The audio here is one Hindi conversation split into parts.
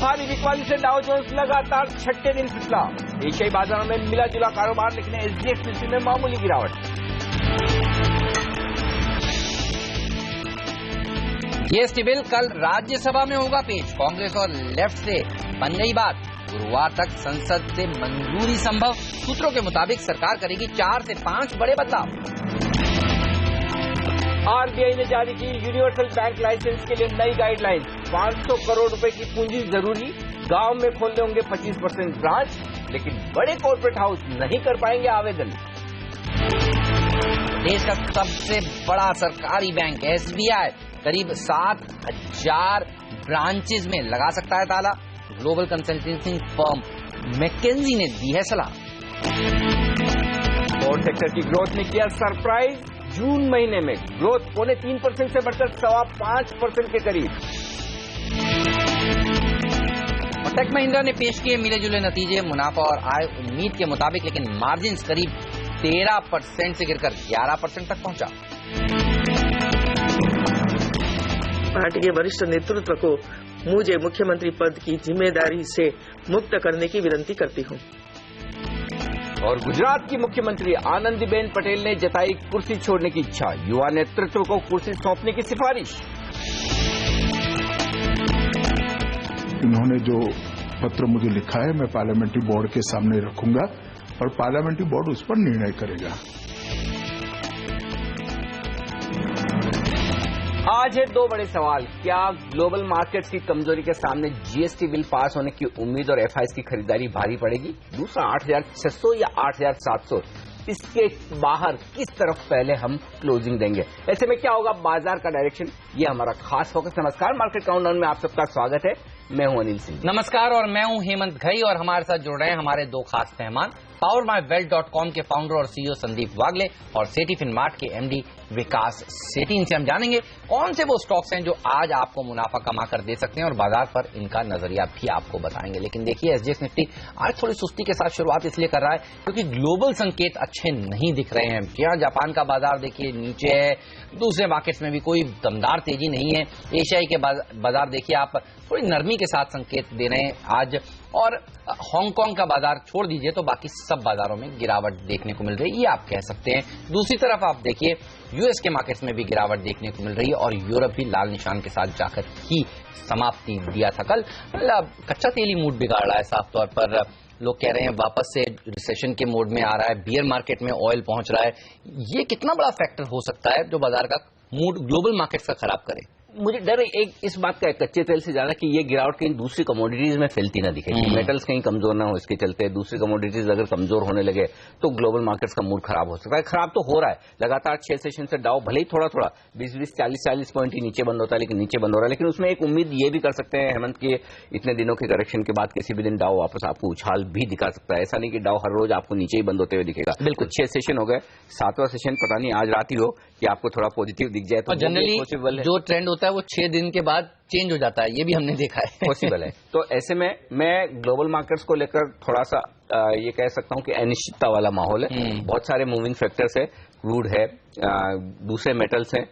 भारी बिकवाली से डाउ जोन्स लगातार छठे दिन फिसला। एशियाई बाजारों में मिला जुला कारोबार, लेकिन एसजीएक्स निफ्टी में मामूली गिरावट। जीएसटी बिल कल राज्यसभा में होगा पेश। कांग्रेस और लेफ्ट से बन गई बात। गुरुवार तक संसद से मंजूरी संभव। सूत्रों के मुताबिक सरकार करेगी 4 से 5 बड़े बदलाव। आरबीआई ने जारी की यूनिवर्सल बैंक लाइसेंस के लिए नई गाइडलाइन। 500 करोड़ रुपए की पूंजी जरूरी। गांव में खोलने होंगे 25% ब्रांच, लेकिन बड़े कॉर्पोरेट हाउस नहीं कर पाएंगे आवेदन। देश का सबसे बड़ा सरकारी बैंक एसबीआई करीब 7,000 ब्रांचेज में लगा सकता है ताला। ग्लोबल कंसल्टेंसी फर्म मैकेंजी ने दी है सलाह। और सेक्टर की ग्रोथ ने किया सरप्राइज। जून महीने में ग्रोथ 3.25% से बढ़कर 5.25% के करीब। टेक महिंद्रा ने पेश किए मिले जुले नतीजे। मुनाफा और आय उम्मीद के मुताबिक, लेकिन मार्जिन करीब 13% से गिरकर 11% तक पहुंचा। पार्टी के वरिष्ठ नेतृत्व को मुझे मुख्यमंत्री पद की जिम्मेदारी से मुक्त करने की विनती करती हूं। और गुजरात की मुख्यमंत्री आनंदीबेन पटेल ने जताई कुर्सी छोड़ने की इच्छा। युवा नेतृत्व को कुर्सी सौंपने की सिफारिश। इन्होंने जो पत्र मुझे लिखा है मैं पार्लियामेंट्री बोर्ड के सामने रखूंगा और पार्लियामेंट्री बोर्ड उस पर निर्णय करेगा। आज है 2 बड़े सवाल। क्या ग्लोबल मार्केट्स की कमजोरी के सामने जीएसटी बिल पास होने की उम्मीद और एफआईएस की खरीदारी भारी पड़ेगी? दूसरा, 8,600 या 8,700, इसके बाहर किस तरफ पहले हम क्लोजिंग देंगे? ऐसे में क्या होगा बाजार का डायरेक्शन? ये हमारा खास फोकस। नमस्कार, मार्केट काउंटडाउन में आप सबका स्वागत है। मैं हूं अनिल सिंह। नमस्कार, और मैं हूं हेमंत घई, और हमारे साथ जुड़ रहे हैं हमारे 2 खास मेहमान, PowerMyWealth.com के फाउंडर और सीईओ संदीप वागले और सेठी फिनमार्ट के एमडी विकास सेठी। इनसे हम जानेंगे कौन से वो स्टॉक्स हैं जो आज आपको मुनाफा कमा कर दे सकते हैं, और बाजार पर इनका नजरिया भी आपको बताएंगे। लेकिन देखिए, एसजीएक्स निफ्टी आज थोड़ी सुस्ती के साथ शुरुआत इसलिए कर रहा है क्योंकि ग्लोबल संकेत अच्छे नहीं दिख रहे हैं। क्या जापान का बाजार देखिए नीचे है, दूसरे मार्केट्स में भी कोई दमदार तेजी नहीं है। एशियाई के बाजार देखिए आप थोड़ी नरमी के साथ संकेत दे रहे हैं आज, और हांगकांग का बाजार छोड़ दीजिए तो बाकी सब बाजारों में गिरावट देखने को मिल रही है, ये आप कह सकते हैं। दूसरी तरफ आप देखिए यूएस के मार्केट्स में भी गिरावट देखने को मिल रही है, और यूरोप भी लाल निशान के साथ जाकर ही समाप्ति दिया था कल। कच्चा तेल ही मूड बिगाड़ रहा है साफ तौर पर। लोग कह रहे हैं वापस से रिसेशन के मोड में आ रहा है, बियर मार्केट में ऑयल पहुंच रहा है। ये कितना बड़ा फैक्टर हो सकता है जो बाजार का मूड ग्लोबल मार्केट्स का खराब करे? मुझे डर एक इस बात का है कच्चे तेल से ज्यादा कि ये गिरावट कहीं दूसरी कमोडिटीज में फैलती ना दिखे। मेटल्स कहीं कमजोर ना हो, इसके चलते दूसरी कमोडिटीज अगर कमजोर होने लगे तो ग्लोबल मार्केट्स का मूड खराब हो सकता है। खराब तो हो रहा है लगातार 6 सेशन से। डाउ भले ही थोड़ा थोड़ा 20-20, 40-40 पॉइंट ही नीचे बंद होता है, लेकिन नीचे बंद हो रहा है। लेकिन उसमें एक उम्मीद ये भी कर सकते हैं हेमंत की इतने दिनों के करेक्शन के बाद किसी भी दिन डाउ वापस आपको उछाल भी दिखा सकता है। ऐसा नहीं कि डाउ हर रोज आपको नीचे ही बंद होते हुए दिखेगा। बिल्कुल 6 सेशन हो गए, 7वां सेशन पता नहीं आज रात ही हो कि आपको थोड़ा पॉजिटिव दिख जाए तो जनरली जो ट्रेंड होता है वो 6 दिन के बाद चेंज हो जाता है, ये भी हमने देखा है। पॉसिबल है। तो ऐसे में मैं ग्लोबल मार्केट्स को लेकर थोड़ा सा ये कह सकता हूं कि अनिश्चितता वाला माहौल है। बहुत सारे मूविंग फैक्टर्स है, क्रूड है, दूसरे मेटल्स हैं,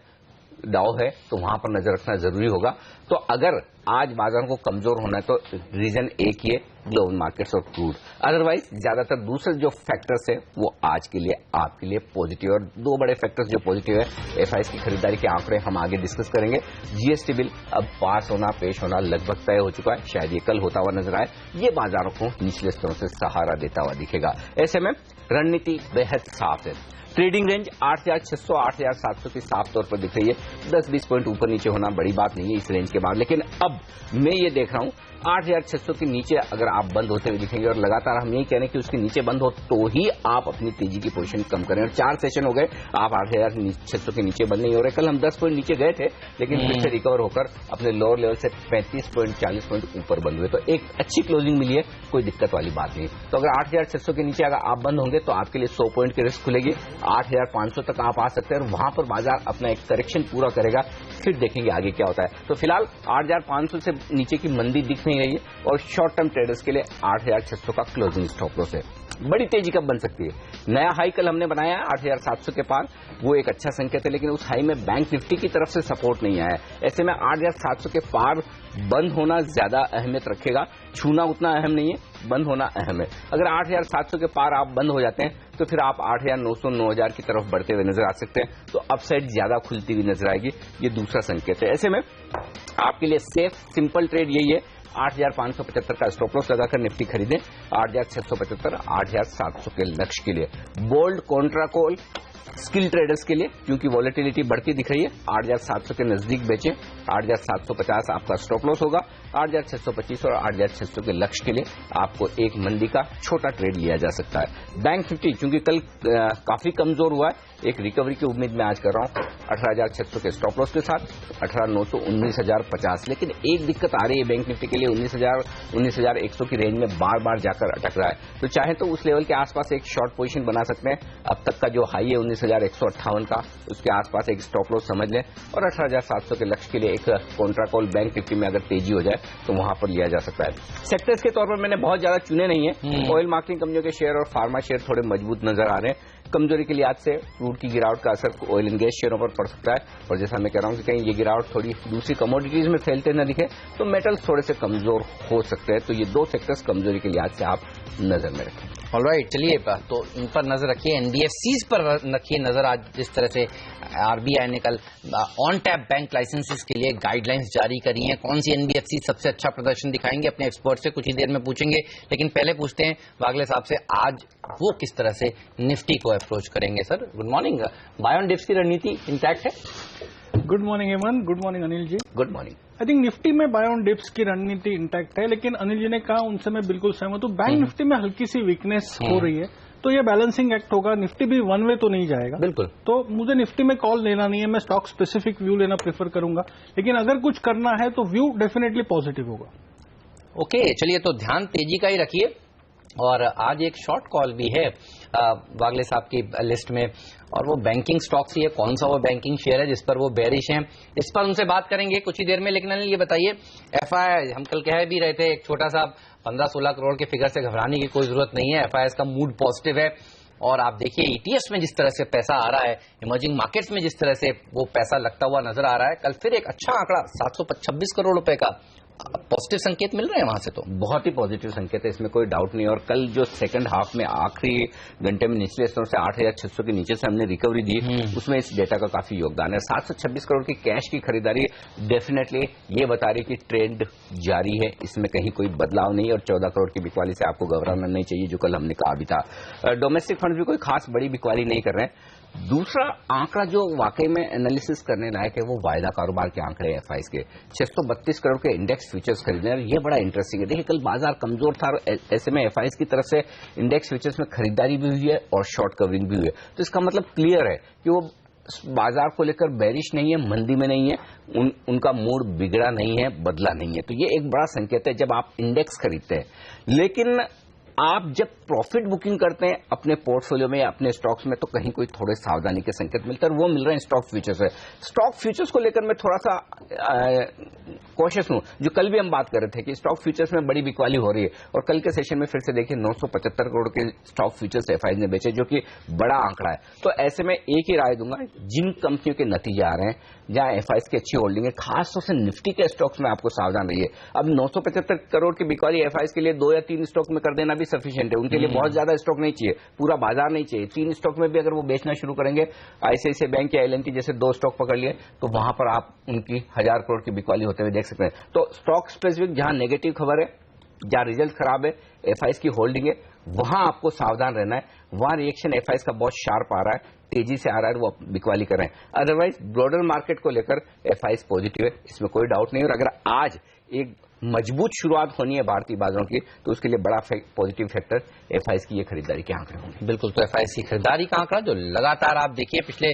डाउ है, तो वहां पर नजर रखना जरूरी होगा। तो अगर आज बाजार को कमजोर होना है तो रीजन एक ही है, ग्लोबल मार्केट्स और क्रूड। अदरवाइज ज्यादातर दूसरे जो फैक्टर्स है वो आज के लिए आपके लिए पॉजिटिव। और 2 बड़े फैक्टर्स जो पॉजिटिव है, एफआईएस की खरीदारी के आंकड़े हम आगे डिस्कस करेंगे। जीएसटी बिल अब पास होना, पेश होना लगभग तय हो चुका है, शायद ये कल होता हुआ नजर आए। ये बाजारों को निचले स्तरों से सहारा देता हुआ दिखेगा। ऐसे में रणनीति बेहद साफ है। ट्रेडिंग रेंज 8,600 8,700 की साफ तौर पर दिख रही है। 10-20 पॉइंट ऊपर नीचे होना बड़ी बात नहीं है इस रेंज के बाद। लेकिन अब मैं ये देख रहा हूं 8,600 के नीचे अगर आप बंद होते हुए दिखेंगे, और लगातार हम यही कह रहे हैं कि उसके नीचे बंद हो तो ही आप अपनी तेजी की पोजीशन कम करें। और 4 सेशन हो गए, आप 8,600 के नीचे बंद नहीं हो रहे। कल हम 10 पॉइंट नीचे गए थे, लेकिन फिर से रिकवर होकर अपने लोअर लेवल से 35 पॉइंट 40 पॉइंट ऊपर बंद हुए। तो एक अच्छी क्लोजिंग मिली है, कोई दिक्कत वाली बात नहीं। तो अगर 8,600 के नीचे अगर आप बंद होंगे तो आपके लिए 100 पॉइंट की रिस्क खुलेगी। 8,500 तक आप आ सकते हैं, और वहां पर बाजार अपना एक करेक्शन पूरा करेगा। फिर देखेंगे आगे क्या होता है। तो फिलहाल 8,500 से नीचे की मंदी दिख नहीं रही है, और शॉर्ट टर्म ट्रेडर्स के लिए 8,600 का क्लोजिंग स्टॉप लॉस है। बड़ी तेजी कब बन सकती है? नया हाई कल हमने बनाया 8,700 के पार, वो एक अच्छा संकेत है, लेकिन उस हाई में बैंक निफ्टी की तरफ से सपोर्ट नहीं आया। ऐसे में 8,700 के पार बंद होना ज्यादा अहमियत रखेगा, छूना उतना अहम नहीं है, बंद होना अहम है। अगर 8,700 के पार आप बंद हो जाते हैं तो फिर आप 8,900 9,000 की तरफ बढ़ते हुए नजर आ सकते हैं, तो अपसाइड ज्यादा खुलती हुई नजर आएगी। ये दूसरा संकेत है। ऐसे में आपके लिए सेफ सिंपल ट्रेड यही है, 8,575 का स्टॉप लॉस लगाकर निफ्टी खरीदें, 8,675 8,700 के लक्ष्य के लिए। Bold contra call skill traders के लिए, क्योंकि वॉलेटिलिटी बढ़ती दिख रही है, 8,700 के नजदीक बेचें, 8,750 आपका स्टॉप लॉस होगा, 8,625 और 8,600 के लक्ष्य के लिए आपको एक मंदी का छोटा ट्रेड लिया जा सकता है। बैंक निफ्टी चूंकि कल काफी कमजोर हुआ है, एक रिकवरी की उम्मीद मैं आज कर रहा हूं 18,600 के स्टॉप लॉस के साथ, 18,900 19,050। लेकिन एक दिक्कत आ रही है बैंक निफ्टी के लिए, 19,100 की रेंज में बार बार जाकर अटक रहा है। तो चाहे तो उस लेवल के आसपास एक शॉर्ट पोजीशन बना सकते हैं। अब तक का जो हाई है 19,158 का, उसके आसपास एक स्टॉप लॉस समझ लें, और 18,700 के लक्ष्य के लिए एक कॉन्ट्रा कॉल बैंक निफ्टी में अगर तेजी हो जाए तो वहां पर लिया जा सकता है। सेक्टर्स के तौर पर मैंने बहुत ज्यादा चुने नहीं है। ऑयल मार्केटिंग कंपनियों के शेयर और फार्मा शेयर थोड़े मजबूत नजर आ रहे हैं। कमजोरी के लिहाज से क्रूड की गिरावट का असर ऑयल एंड गैस शेयरों पर पड़ सकता है, और जैसा मैं कह रहा हूं कि कहीं ये गिरावट थोड़ी दूसरी कमोडिटीज में फैलते न दिखे तो मेटल्स थोड़े से कमजोर हो सकते हैं। तो ये दो सेक्टर्स कमजोरी के लिहाज से आप नजर में रखें। ऑलराइट, चलिए तो इन पर नजर रखिए, एनबीएफसीज पर रखिए नजर। आज जिस तरह से आरबीआई ने कल ऑन टैप बैंक लाइसेंसेस के लिए गाइडलाइंस जारी करी हैं, कौन सी एनबीएफसी सबसे अच्छा प्रदर्शन दिखाएंगे अपने एक्सपर्ट से कुछ ही देर में पूछेंगे। लेकिन पहले पूछते हैं वागले साहब से, आज वो किस तरह से निफ्टी को अप्रोच करेंगे। Sir good morning. Buy on dips की रणनीति इंटैक्ट है? Good morning Hemant, good morning Anil ji. Good morning. I think Nifty में बाय ऑन डिप्स की रणनीति इंटैक्ट है, लेकिन अनिल जी ने कहा उनसे मैं बिल्कुल सहमत हूं। बैंक निफ्टी में हल्की सी वीकनेस हो रही है, तो ये बैलेंसिंग एक्ट होगा। निफ्टी भी वन वे तो नहीं जाएगा, बिल्कुल। तो मुझे निफ्टी में कॉल लेना नहीं है, मैं स्टॉक स्पेसिफिक व्यू लेना प्रेफर करूंगा। लेकिन अगर कुछ करना है तो व्यू डेफिनेटली पॉजिटिव होगा। ओके, चलिए तो ध्यान तेजी का ही रखिए। और आज एक शॉर्ट कॉल भी है वागले साहब की लिस्ट में, और वो बैंकिंग स्टॉक्स ही है। कौन सा वो बैंकिंग शेयर है जिस पर वो बेरिश हैं, इस पर उनसे बात करेंगे कुछ ही देर में। लेकिन अनिल ये बताइए, एफआई हम कल कह भी रहे थे, एक छोटा सा 15-16 करोड़ के फिगर से घबराने की कोई जरूरत नहीं है। एफआईएस का मूड पॉजिटिव है, और आप देखिए ईटीएफ्स में जिस तरह से पैसा आ रहा है, इमर्जिंग मार्केट्स में जिस तरह से वो पैसा लगता हुआ नजर आ रहा है, कल फिर एक अच्छा आंकड़ा 726 करोड़ रुपए का पॉजिटिव संकेत मिल रहे हैं वहां से। तो बहुत ही पॉजिटिव संकेत है, इसमें कोई डाउट नहीं। और कल जो सेकंड हाफ में आखिरी घंटे में निचले स्तरों से 8,600 के नीचे से हमने रिकवरी दी, उसमें इस डेटा का काफी योगदान है। 726 करोड़ की कैश की खरीदारी डेफिनेटली ये बता रही कि ट्रेंड जारी है, इसमें कहीं कोई बदलाव नहीं। और 14 करोड़ की बिकवाली से आपको घबराना नहीं चाहिए, जो कल हमने कहा भी था। डोमेस्टिक फंड भी कोई खास बड़ी बिकवाली नहीं कर रहे हैं। दूसरा आंकड़ा जो वाकई में एनालिसिस करने लायक है, वो वायदा कारोबार के आंकड़े एफआईएस के 632 करोड़ के इंडेक्स फ्यूचर्स खरीदने, ये बड़ा इंटरेस्टिंग है। देखिए कल बाजार कमजोर था, ऐसे में एफआईएस की तरफ से इंडेक्स फ्यूचर्स में खरीदारी भी हुई है और शॉर्ट कवरिंग भी हुई है। तो इसका मतलब क्लियर है कि वो बाजार को लेकर बेरिश नहीं है, मंदी में नहीं है, उनका मूड बिगड़ा नहीं है, बदला नहीं है। तो ये एक बड़ा संकेत है जब आप इंडेक्स खरीदते हैं। लेकिन आप जब प्रॉफिट बुकिंग करते हैं अपने पोर्टफोलियो में या अपने स्टॉक्स में, तो कहीं कोई थोड़े सावधानी के संकेत मिलते हैं, और वो मिल रहे हैं स्टॉक फ्यूचर्स से। स्टॉक फ्यूचर्स को लेकर मैं थोड़ा सा कॉशियस हूं। जो कल भी हम बात कर रहे थे कि स्टॉक फ्यूचर्स में बड़ी बिकवाली हो रही है, और कल के सेशन में फिर से देखिए 975 करोड़ के स्टॉक फ्यूचर्स एफआईआई ने बेचे, जो कि बड़ा आंकड़ा है। तो ऐसे में एक ही राय दूंगा, जिन कंपनियों के नतीजे आ रहे हैं, जहां एफआईआई की अच्छी होल्डिंग है, खासतौर से निफ्टी के स्टॉक्स में आपको सावधान रहिए। अब 975 करोड़ की बिकवाली एफआईआई के लिए 2 या 3 स्टॉक में कर देना भी सफिशिएंट है, उनके लिए बहुत ज्यादा स्टॉक नहीं चाहिए, पूरा बाजार नहीं चाहिए। 3 स्टॉक में भी अगर वो बेचना शुरू करेंगे, आईसीआईसीआई बैंक या एलएनटी जैसे 2 स्टॉक पकड़ लिए, तो वहां पर आप उनकी 1000 करोड़ की बिकवाली होते हुए देख सकते हैं। तो स्टॉक स्पेसिफिक जहां नेगेटिव खबर है, जहां रिजल्ट खराब है, एफआईआई की होल्डिंग है, वहां आपको सावधान रहना है। वहां रिएक्शन एफआईआई का बहुत शार्प आ रहा है, तेजी से आ रहा है, वो बिकवाली कर रहे हैं। अदरवाइज ब्रॉडर मार्केट को लेकर एफआईआई पॉजिटिव है, इसमें कोई डाउट नहीं। और अगर आज एक मजबूत शुरुआत होनी है भारतीय बाजारों की, तो उसके लिए बड़ा पॉजिटिव फैक्टर एफआईआई की ये खरीदारी के आंकड़े होंगे। बिल्कुल, तो एफआईआई की खरीदारी का आंकड़ा जो लगातार आप देखिए पिछले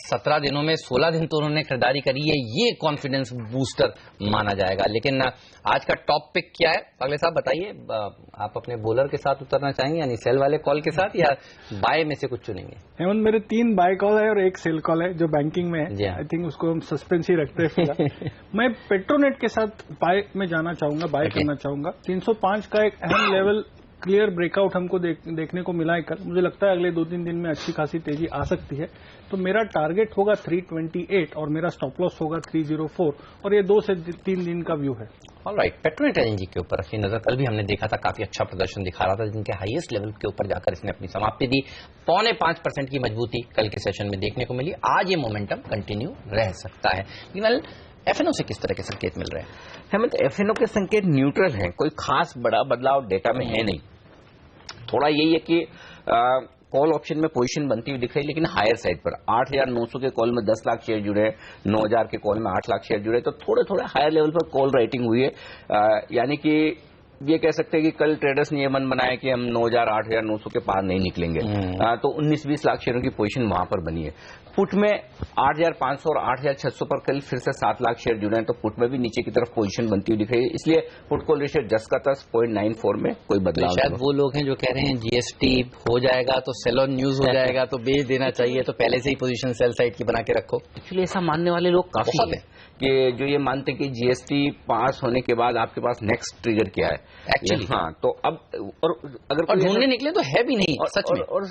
17 दिनों में 16 दिन तो उन्होंने खरीदारी करी है, ये कॉन्फिडेंस बूस्टर माना जाएगा। लेकिन आज का टॉप पिक क्या है अगले साहब बताइए? आप अपने बॉलर के साथ उतरना चाहेंगे, यानी सेल वाले कॉल के साथ, या बाय में से कुछ चुनेंगे? हेमंत, मेरे 3 बाय कॉल है और 1 सेल कॉल है, जो बैंकिंग में है। आई थिंक उसको हम सस्पेंस ही रखते हैं। मैं पेट्रोनेट के साथ बाय में जाना चाहूंगा, बाय करना चाहूंगा। 305 का एक अहम लेवल क्लियर ब्रेकआउट हमको देखने को मिला है कल। मुझे लगता है अगले 2-3 दिन में अच्छी खासी तेजी आ सकती है। तो मेरा टारगेट होगा 328 और मेरा स्टॉप लॉस होगा 304 और ये 2 से 3 दिन का व्यू है। ऑलराइट, पेट्रोनेट एनर्जी के ऊपर रखी नजर। कल भी हमने देखा था काफी अच्छा प्रदर्शन दिखा रहा था, जिनके हाईएस्ट लेवल के ऊपर जाकर इसने अपनी समाप्ति दी। 4.25% की मजबूती कल के सेशन में देखने को मिली। आज ये मोमेंटम कंटिन्यू रह सकता है। लेकिन एफएनओ से किस तरह के संकेत मिल रहे हैं? हेमंत, एफएनओ के संकेत न्यूट्रल हैं, कोई खास बड़ा बदलाव डेटा में है नहीं। थोड़ा यही है कि कॉल ऑप्शन में पोजीशन बनती हुई दिख रही है, लेकिन हायर साइड पर 8,900 के कॉल में 10 लाख शेयर जुड़े हैं, 9,000 के कॉल में 8 लाख शेयर जुड़े, तो थोड़े थोड़े हायर लेवल पर कॉल राइटिंग हुई है। यानी कि ये कह सकते हैं कि कल ट्रेडर्स ने ये मन बनाया कि हम 9,000 8,900 के पार नहीं निकलेंगे, तो 19-20 लाख शेयरों की पोजीशन वहां पर बनी है। पुट में 8,500 और 8,600 पर कल फिर से 7 लाख शेयर जुड़े हैं, तो पुट में भी नीचे की तरफ पोजीशन बनती हुई दिख रही है। इसलिए पुट कॉल रेशियो जस का तस 0.94 में कोई बदलाव तो शायद वो लोग हैं जो कह रहे हैं जीएसटी हो जाएगा तो सेल ऑन न्यूज हो जाएगा तो बेच देना चाहिए, तो पहले से ही पोजीशन सेल साइड की बना के रखो। एक्चुअली ऐसा मानने वाले लोग काफी हैं कि जो ये मानते हैं कि जीएसटी पास होने के बाद आपके पास नेक्स्ट ट्रिगर क्या है एक्चुअली। हाँ, तो अब और अगर और ढूंढने निकले तो है भी नहीं सच में। और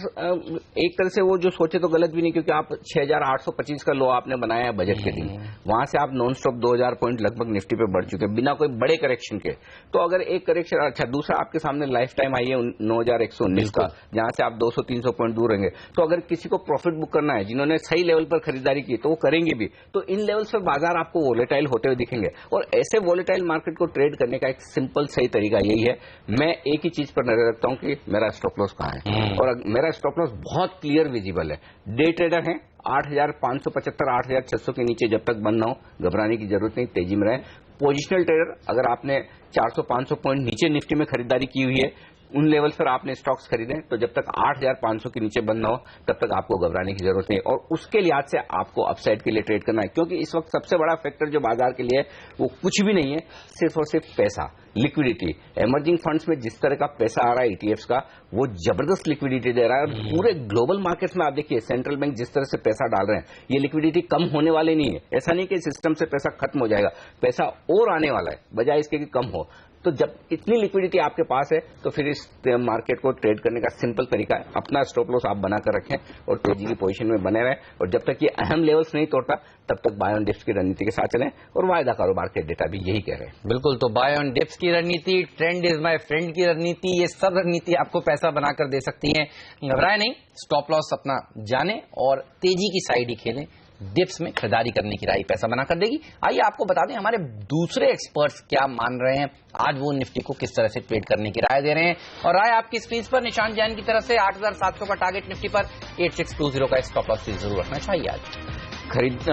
एक तरह से वो जो सोचे तो गलत भी नहीं, क्योंकि आप 6,825 का लो आपने बनाया है बजट के दिन, वहां से आप नॉन स्टॉप 2,000 पॉइंट लगभग निफ्टी पे बढ़ चुके हैं बिना कोई बड़े करेक्शन के। तो अगर एक करेक्शन, अच्छा दूसरा आपके सामने लाइफ टाइम आई है 9,119 का, जहां से आप 200-300 पॉइंट दूर रहेंगे। तो अगर किसी को प्रॉफिट बुक करना है, जिन्होंने सही लेवल पर खरीदारी की, तो वो करेंगे भी। तो इन लेवल पर बाजार आपको वोलेटाइल होते हुए दिखेंगे, और ऐसे वोलेटाइल मार्केट को ट्रेड करने का एक सिंपल सही तरीका यही है, मैं एक ही चीज पर नजर रखता हूं कि मेरा स्टॉप लॉस कहां है, और मेरा स्टॉप लॉस बहुत क्लियर विजिबल है। डे ट्रेडर है 8,575 8,600 के नीचे जब तक बंद ना हो घबराने की जरूरत नहीं, तेजी में रहे। पोजिशनल ट्रेडर, अगर आपने 400-500 पॉइंट नीचे निफ्टी में खरीदारी की हुई है, उन लेवल पर आपने स्टॉक्स खरीदे, तो जब तक 8,500 के नीचे बंद ना हो तब तक आपको घबराने की जरूरत नहीं, और उसके लिहाज से आपको अपसाइड के लिए ट्रेड करना है। क्योंकि इस वक्त सबसे बड़ा फैक्टर जो बाजार के लिए है वो कुछ भी नहीं है, सिर्फ और सिर्फ पैसा, लिक्विडिटी। इमर्जिंग फंड्स में जिस तरह का पैसा आ रहा है ईटीएफ्स का, वो जबरदस्त लिक्विडिटी दे रहा है। और पूरे ग्लोबल मार्केट्स में आप देखिए सेंट्रल बैंक जिस तरह से पैसा डाल रहे हैं, ये लिक्विडिटी कम होने वाली नहीं है। ऐसा नहीं कि सिस्टम से पैसा खत्म हो जाएगा, पैसा और आने वाला है, बजाय इसके कि कम हो। तो जब इतनी लिक्विडिटी आपके पास है, तो फिर इस मार्केट को ट्रेड करने का सिंपल तरीका है, अपना स्टॉप लॉस आप बनाकर रखें और तेजी की पोजीशन में बने रहें, और जब तक ये अहम लेवल्स नहीं तोड़ता तब तक बाय ऑन डिप्स की रणनीति के साथ चलें, और वायदा कारोबार के डेटा भी यही कह रहे हैं। बिल्कुल, तो बाय ऑन डिप्स की रणनीति, ट्रेंड इज माय फ्रेंड की रणनीति, ये सब रणनीति आपको पैसा बनाकर दे सकती है। घबराए नहीं, स्टॉप लॉस अपना जाने और तेजी की साइड ही खेलें। डिप्स में खरीदारी करने की राय पैसा बना कर देगी। आइए आपको बता दें हमारे दूसरे एक्सपर्ट्स क्या मान रहे हैं, आज वो निफ्टी को किस तरह से ट्रेड करने की राय दे रहे हैं। और राय आपकी स्क्रीन पर निशान जैन की तरफ से 8,700 का टारगेट निफ्टी पर, 8620 का स्टॉप लॉस जरूर रखना चाहिए। आज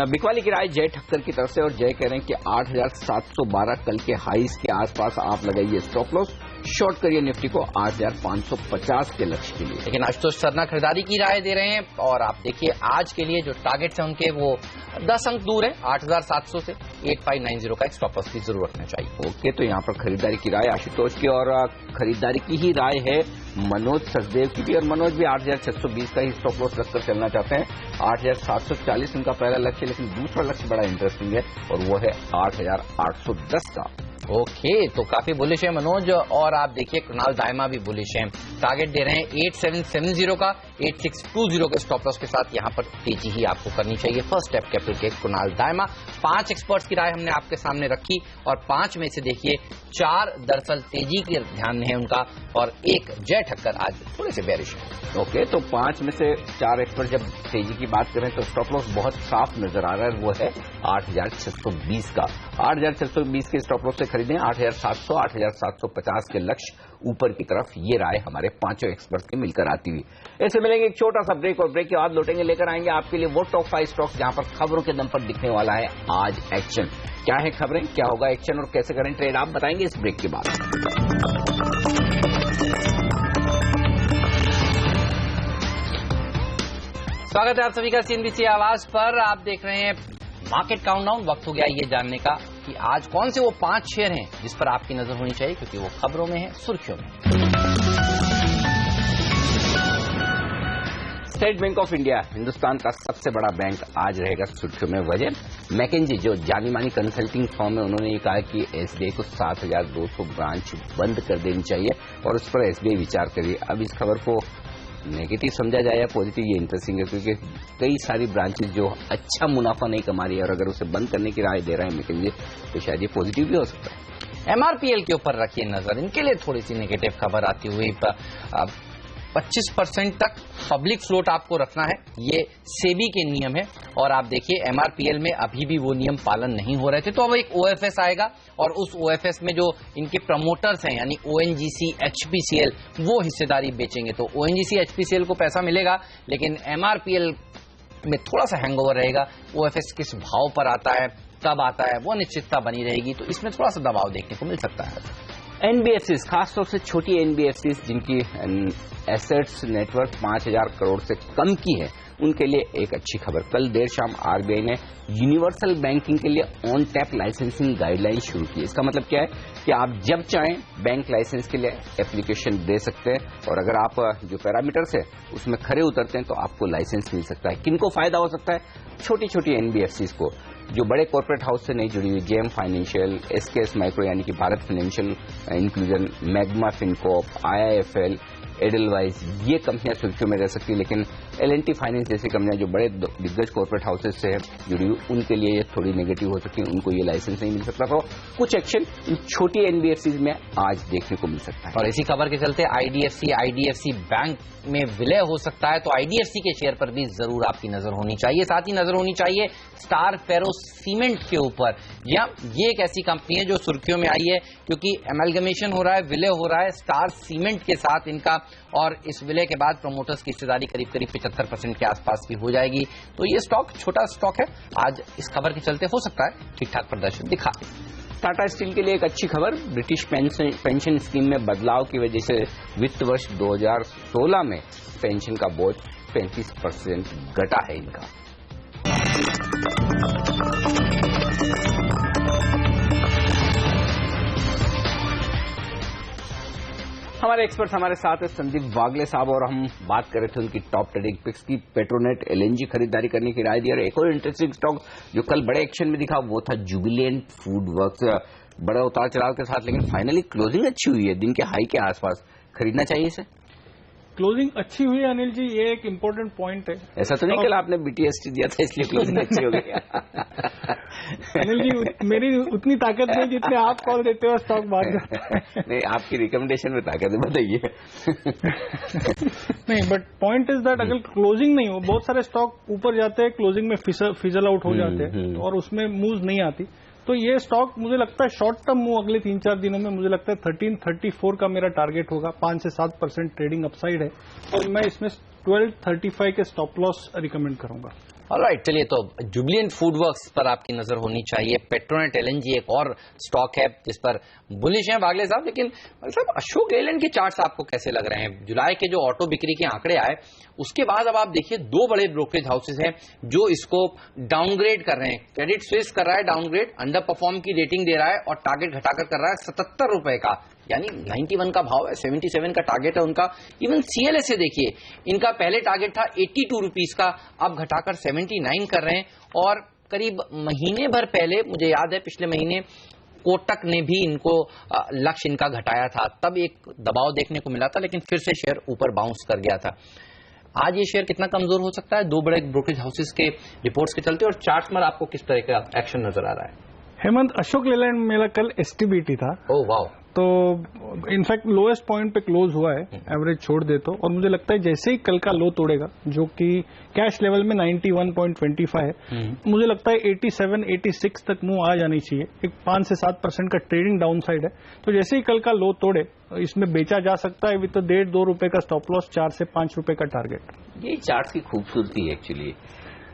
बिकवाली की राय जय ठक्कर की तरफ से, और जय कह रहे हैं कि 8,712 कल के हाईस के आसपास आप लगाइए स्टॉप लॉस, शॉर्ट करिए निफ्टी को 8,550 के लक्ष्य के लिए। लेकिन आशुतोष सरना खरीदारी की राय दे रहे हैं, और आप देखिए आज के लिए जो टारगेट्स हैं उनके वो 10 अंक दूर है 8,700 से। 8590 का स्टॉप लॉस जरूर रखना चाहिए। ओके, तो यहाँ पर खरीदारी की राय आशुतोष की, और खरीदारी की ही राय है मनोज सचदेव की भी, और मनोज भी 8,620 का ही स्टॉप लॉस रखकर चलना चाहते हैं। 8,740 उनका पहला लक्ष्य, लेकिन दूसरा लक्ष्य बड़ा इंटरेस्टिंग है और वो है 8,810 का। ओके, तो काफी बुलिश है मनोज, और आप देखिए कुणाल दायमा भी बुलिश है, टारगेट दे रहे हैं 8770 का, 8620 के स्टॉप लॉस के साथ। यहाँ पर तेजी ही आपको करनी चाहिए। फर्स्ट स्टेप कैपिटल के कुणाल दायमा। 5 एक्सपर्ट्स की राय हमने आपके सामने रखी, और 5 में से देखिए 4 दरअसल तेजी के ध्यान है उनका, और 1 जय ठक्कर आज थोड़े से बेरिश है। ओके, तो 5 में से 4 एक्सपर्ट जब तेजी की बात करें तो स्टॉप लॉस बहुत साफ नजर आ रहा है, वो है 8,620 का। 8,620 के स्टॉप लॉस से खरीदें 8,700 8,750 के लक्ष्य ऊपर की तरफ। ये राय हमारे 5 एक्सपर्ट्स की मिलकर आती हुई। ऐसे मिलेंगे एक छोटा सा ब्रेक, और ब्रेक के बाद लौटेंगे, लेकर आएंगे आपके लिए वो टॉप 5 स्टॉक्स जहां पर खबरों के दम पर दिखने वाला है आज एक्शन। क्या है खबरें, क्या होगा एक्शन, और कैसे करें ट्रेड, आप बताएंगे इस ब्रेक के बाद। स्वागत है आप सभी का सीएनबीसी आवाज पर। आप देख रहे हैं मार्केट काउंटडाउन। वक्त हो गया ये जानने का कि आज कौन से वो 5 शेयर हैं जिस पर आपकी नजर होनी चाहिए, क्योंकि वो खबरों में है, सुर्खियों में। State bank of India Hindustan का सबसे बड़ा बैंक आज रहेगा सुर्खियों में। वजह मैकेंजी जो जानी मानी कंसल्टिंग फर्म है, उन्होंने ये कहा कि एसबीआई को 7,200 ब्रांच बंद कर देनी चाहिए और उस पर एसबीआई विचार करिए। अब इस खबर को नेगेटिव समझा जाए या पॉजिटिव, ये इंटरेस्टिंग है क्योंकि कई सारी ब्रांचेस जो अच्छा मुनाफा नहीं कमा रही है और अगर उसे बंद करने की राय दे रहा है मैकेंजी, तो शायद ये पॉजिटिव भी हो सकता है। एमआरपीएल के ऊपर रखिए नजर, इनके लिए थोड़ी सी नेगेटिव खबर आती हुई। 25% तक पब्लिक फ्लोट आपको रखना है, ये सेबी के नियम है और आप देखिए एमआरपीएल में अभी भी वो नियम पालन नहीं हो रहे थे। तो अब एक ओएफएस आएगा और उस ओएफएस में जो इनके प्रमोटर्स हैं यानी ओएनजीसी, एचपीसीएल, वो हिस्सेदारी बेचेंगे। तो ओएनजीसी, एचपीसीएल को पैसा मिलेगा, लेकिन एमआरपीएल में थोड़ा सा हैंगओवर रहेगा। ओएफएस किस भाव पर आता है, कब आता है, वो अनिश्चितता बनी रहेगी, तो इसमें थोड़ा सा दबाव देखने को मिल सकता है। एनबीएफसीज, खासतौर से छोटी एनबीएफसीज जिनकी एसेट्स नेटवर्थ 5,000 करोड़ से कम की है, उनके लिए एक अच्छी खबर। कल देर शाम आरबीआई ने यूनिवर्सल बैंकिंग के लिए ऑन टैप लाइसेंसिंग गाइडलाइन शुरू की। इसका मतलब क्या है कि आप जब चाहें बैंक लाइसेंस के लिए एप्लीकेशन दे सकते हैं और अगर आप जो पैरामीटर्स है उसमें खरे उतरते हैं तो आपको लाइसेंस मिल सकता है। किनको फायदा हो सकता है? छोटी छोटी एनबीएफसीज को, जो बड़े कॉर्पोरेट हाउस से नहीं जुड़ी हुई, जेएम फाइनेंशियल, एसकेएस माइक्रो यानी कि Bharat financial inclusion, magma Fincorp, IIFL, Edelweiss, ये कंपनियां सुर्खियों में रह सकती है। लेकिन एल&टी फाइनेंस जैसी कंपनियां जो बड़े दिग्गज कॉर्पोरेट हाउसेज से जुड़ी हुई, उनके लिए ये थोड़ी नेगेटिव हो सकती है, उनको ये लाइसेंस नहीं मिल सकता। तो कुछ एक्शन इन छोटी एनबीएफसीज में आज देखने को मिल सकता है। और इसी खबर के चलते आईडीएफसी बैंक में विलय हो सकता है, तो आईडीएफसी के शेयर पर भी जरूर आपकी नजर होनी चाहिए। साथ ही नजर होनी चाहिए स्टार फेरो सीमेंट के ऊपर। ये एक ऐसी कंपनी है जो सुर्खियों में आई है क्योंकि एमलगमेशन हो रहा है, विलय हो रहा है स्टार सीमेंट के साथ इनका, और इस विलय के बाद प्रमोटर्स की हिस्सेदारी करीब 75% के आसपास की हो जाएगी। तो ये स्टॉक छोटा स्टॉक है, आज इस खबर के चलते हो सकता है ठीक ठाक प्रदर्शन दिखा। टाटा स्टील के लिए एक अच्छी खबर, ब्रिटिश पेंशन स्कीम में बदलाव की वजह से वित्त वर्ष 2016 में पेंशन का बोझ 35% घटा है इनका। हमारे एक्सपर्ट हमारे साथ है संदीप वागले साहब और हम बात कर रहे थे उनकी टॉप ट्रेडिंग पिक्स की। पेट्रोनेट एलएनजी खरीदारी करने की राय दी। और एक और इंटरेस्टिंग स्टॉक जो कल बड़े एक्शन में दिखा वो था जुबिलेंट फूड वर्क्स, बड़ा उतार चढ़ाव के साथ, लेकिन फाइनली क्लोजिंग अच्छी हुई है, दिन के हाई के आसपास। खरीदना चाहिए इसे? क्लोजिंग अच्छी हुई है अनिल जी, ये एक इम्पोर्टेंट पॉइंट है। ऐसा तो नहीं कल आपने बीटीएसटी दिया था इसलिए क्लोजिंग अच्छी हो गई? अनिल जी मेरी उतनी ताकत नहीं जितने आप कॉल देते हो स्टॉक भाग जाता है। नहीं, आपकी रिकमेंडेशन में ताकत है, बताइए। नहीं, बट पॉइंट इज दैट अगर क्लोजिंग नहीं हो, बहुत सारे स्टॉक ऊपर जाते हैं, क्लोजिंग में फिजल आउट हो जाते हैं और उसमें मूव नहीं आती। तो ये स्टॉक मुझे लगता है शॉर्ट टर्म मूव अगले 3-4 दिनों में मुझे लगता है 1334 का मेरा टारगेट होगा। 5 से 7% ट्रेडिंग अपसाइड है और मैं इसमें 1235 के स्टॉप लॉस रिकमेंड करूंगा। ऑलराइट, चलिए तो जुबिलेंट फूड वर्क्स पर आपकी नजर होनी चाहिए। पेट्रोनेट एलएनजी एक और स्टॉक है जिस पर बुलिश हैं वागले साहब, लेकिन मतलब अशोक लेलैंड के चार्ट्स आपको कैसे लग रहे हैं? जुलाई के जो ऑटो बिक्री के आंकड़े आए उसके बाद अब आप देखिए 2 बड़े ब्रोकरेज हाउसेज हैं जो इसको डाउनग्रेड कर रहे हैं। क्रेडिट स्विस कर रहा है डाउनग्रेड, अंडर परफॉर्म की रेटिंग दे रहा है और टारगेट घटाकर कर रहा है 77 रुपए का, यानी 91 का भाव है, 77 का टारगेट है उनका। इवन सीएलएस से देखिए, इनका पहले टारगेट था 82 रुपीज का, अब घटाकर 79 कर रहे हैं। और करीब महीने भर पहले मुझे याद है पिछले महीने कोटक ने भी इनको लक्ष्य इनका घटाया था, तब एक दबाव देखने को मिला था, लेकिन फिर से शेयर ऊपर बाउंस कर गया था। आज ये शेयर कितना कमजोर हो सकता है 2 बड़े ब्रोकरेज हाउसेस के रिपोर्ट्स के चलते? और चार्ट पर आपको किस तरह का एक्शन नजर आ रहा है? हेमंत, अशोक लेलैंड मेरा कल एसटीबीटी था। Oh wow. तो इनफैक्ट लोएस्ट पॉइंट पे क्लोज हुआ है, एवरेज छोड़ दे तो, और मुझे लगता है जैसे ही कल का लो तोड़ेगा जो कि कैश लेवल में 91.25 है, मुझे लगता है 87-86 तक मूव आ जानी चाहिए। एक 5 से 7% का ट्रेडिंग डाउन साइड है, तो जैसे ही कल का लो तोड़े इसमें बेचा जा सकता है विद 1.5-2 रुपए का स्टॉप लॉस, 4 से 5 रुपए का टारगेट। ये चार्ट की खूबसूरती है एक्चुअली।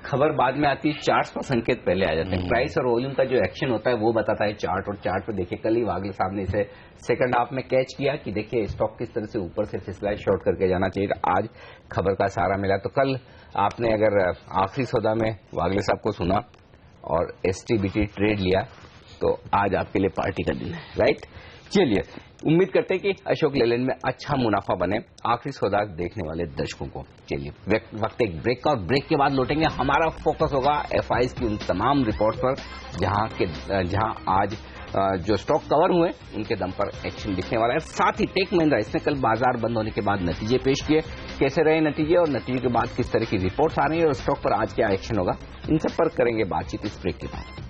खबर बाद में आती है, चार्ट्स पर संकेत पहले आ जाते हैं। प्राइस और वॉल्यूम का जो एक्शन होता है वो बताता है चार्ट, और चार्ट पे देखिए कल ही वागले साहब ने इसे सेकंड हाफ में कैच किया कि देखिए स्टॉक किस तरह से ऊपर से फिसला है, शॉर्ट करके जाना चाहिए। आज खबर का सहारा मिला। तो कल आपने अगर आखिरी सौदा में वागले साहब को सुना और एसटीबीटी ट्रेड लिया तो आज आपके लिए पार्टी का दिन है, राइट? चलिए, उम्मीद करते हैं कि अशोक लेलैंड में अच्छा मुनाफा बने आखिरी सौदा देखने वाले दर्शकों को। चलिए, वक्त एक ब्रेक का, और ब्रेक के बाद लौटेंगे। हमारा फोकस होगा एफआईज की उन तमाम रिपोर्ट पर जहां आज जो स्टॉक कवर हुए उनके दम पर एक्शन दिखने वाला है। साथ ही टेक महिंद्रा, इसने कल बाजार बंद होने के बाद नतीजे पेश किए, कैसे रहे नतीजे और नतीजे के बाद किस तरह की रिपोर्ट्स आ रही है और स्टॉक पर आज क्या एक्शन होगा, इन सब पर करेंगे बातचीत इस ब्रेक के बाद।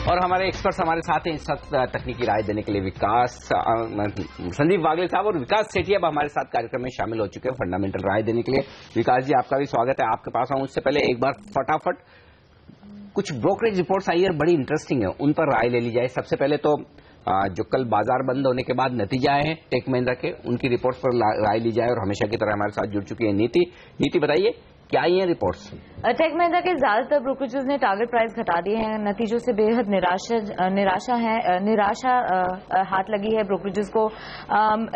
और हमारे एक्सपर्ट्स हमारे साथ हैं इस वक्त तकनीकी राय देने के लिए विकास संदीप वागले साहब और विकास सेठी अब हमारे साथ कार्यक्रम में शामिल हो चुके हैं फंडामेंटल राय देने के लिए। विकास जी, आपका भी स्वागत है। आपके पास आऊं उससे पहले एक बार फटाफट कुछ ब्रोकरेज रिपोर्ट्स आई है, बड़ी इंटरेस्टिंग है, उन पर राय ले ली जाए। सबसे पहले तो जो कल बाजार बंद होने के बाद नतीजे आए हैं टेक महिंद्रा के, उनकी रिपोर्ट्स पर राय ली जाए। और हमेशा की तरह हमारे साथ जुड़ चुकी है नीति बताइए क्या ये रिपोर्ट्स? टेक महिंद्रा के ज्यादातर ब्रोकरेजेस ने टारगेट प्राइस घटा दिए हैं। नतीजों से बेहद निराशा हाथ लगी है ब्रोकरेजेस को।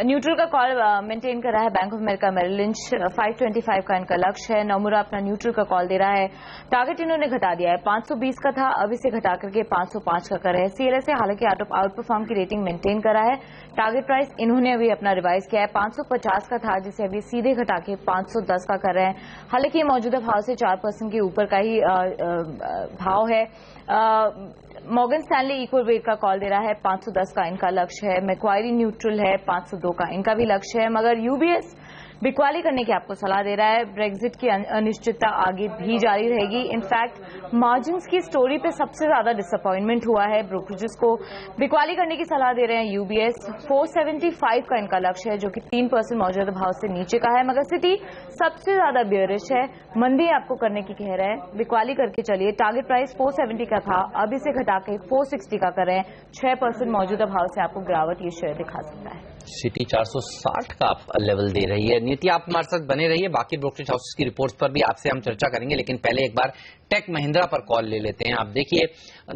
न्यूट्रल का कॉल मेंटेन कर रहा है bank of America Merrill Lynch, 525 का इनका लक्ष्य है। नोमुरा अपना न्यूट्रल का कॉल दे रहा है। टारगेट इन्होंने घटा दिया है, 520 का था, अब इसे घटा करके 505 का कर रहे हैं। सीएलएसए हालांकि आउट परफॉर्म की रेटिंग मेंटेन कर रहा है। टारगेट प्राइस इन्होंने अभी अपना रिवाइज किया है, 550 का था जिसे अभी सीधे घटा के 510 का कर रहे हैं। हालांकि मौजूदा भाव से 4% के ऊपर का ही भाव है। मॉर्गन स्टैनली इक्वल वेट का कॉल दे रहा है, 510 का इनका लक्ष्य है। मैक्वारी न्यूट्रल है, 502 का इनका भी लक्ष्य है। मगर यूबीएस बिकवाली करने की आपको सलाह दे रहा है। ब्रेक्जिट की अनिश्चितता आगे भी जारी रहेगी। इनफैक्ट मार्जिन्स की स्टोरी पे सबसे ज्यादा डिसअपॉइंटमेंट हुआ है ब्रोकरेजेस को। बिकवाली करने की सलाह दे रहे हैं यूबीएस। 475 का इनका लक्ष्य है जो कि 3% मौजूदा भाव से नीचे का है। मगर सिटी सबसे ज्यादा बियरिश है, मंदी आपको करने की कह रहे हैं। बिकवाली करके चलिए। टारगेट प्राइस 470 का था, अब इसे घटा के 460 का कर रहे हैं। 6% मौजूदा भाव से आपको गिरावट ये शेयर दिखा सकता है। सिटी 460 का लेवल दे रही है। नीति, आप हमारे साथ बने रहिए, बाकी ब्रोकरेज हाउसेस की रिपोर्ट्स पर भी आपसे हम चर्चा करेंगे, लेकिन पहले एक बार टेक महिंद्रा पर कॉल ले लेते हैं। आप देखिए,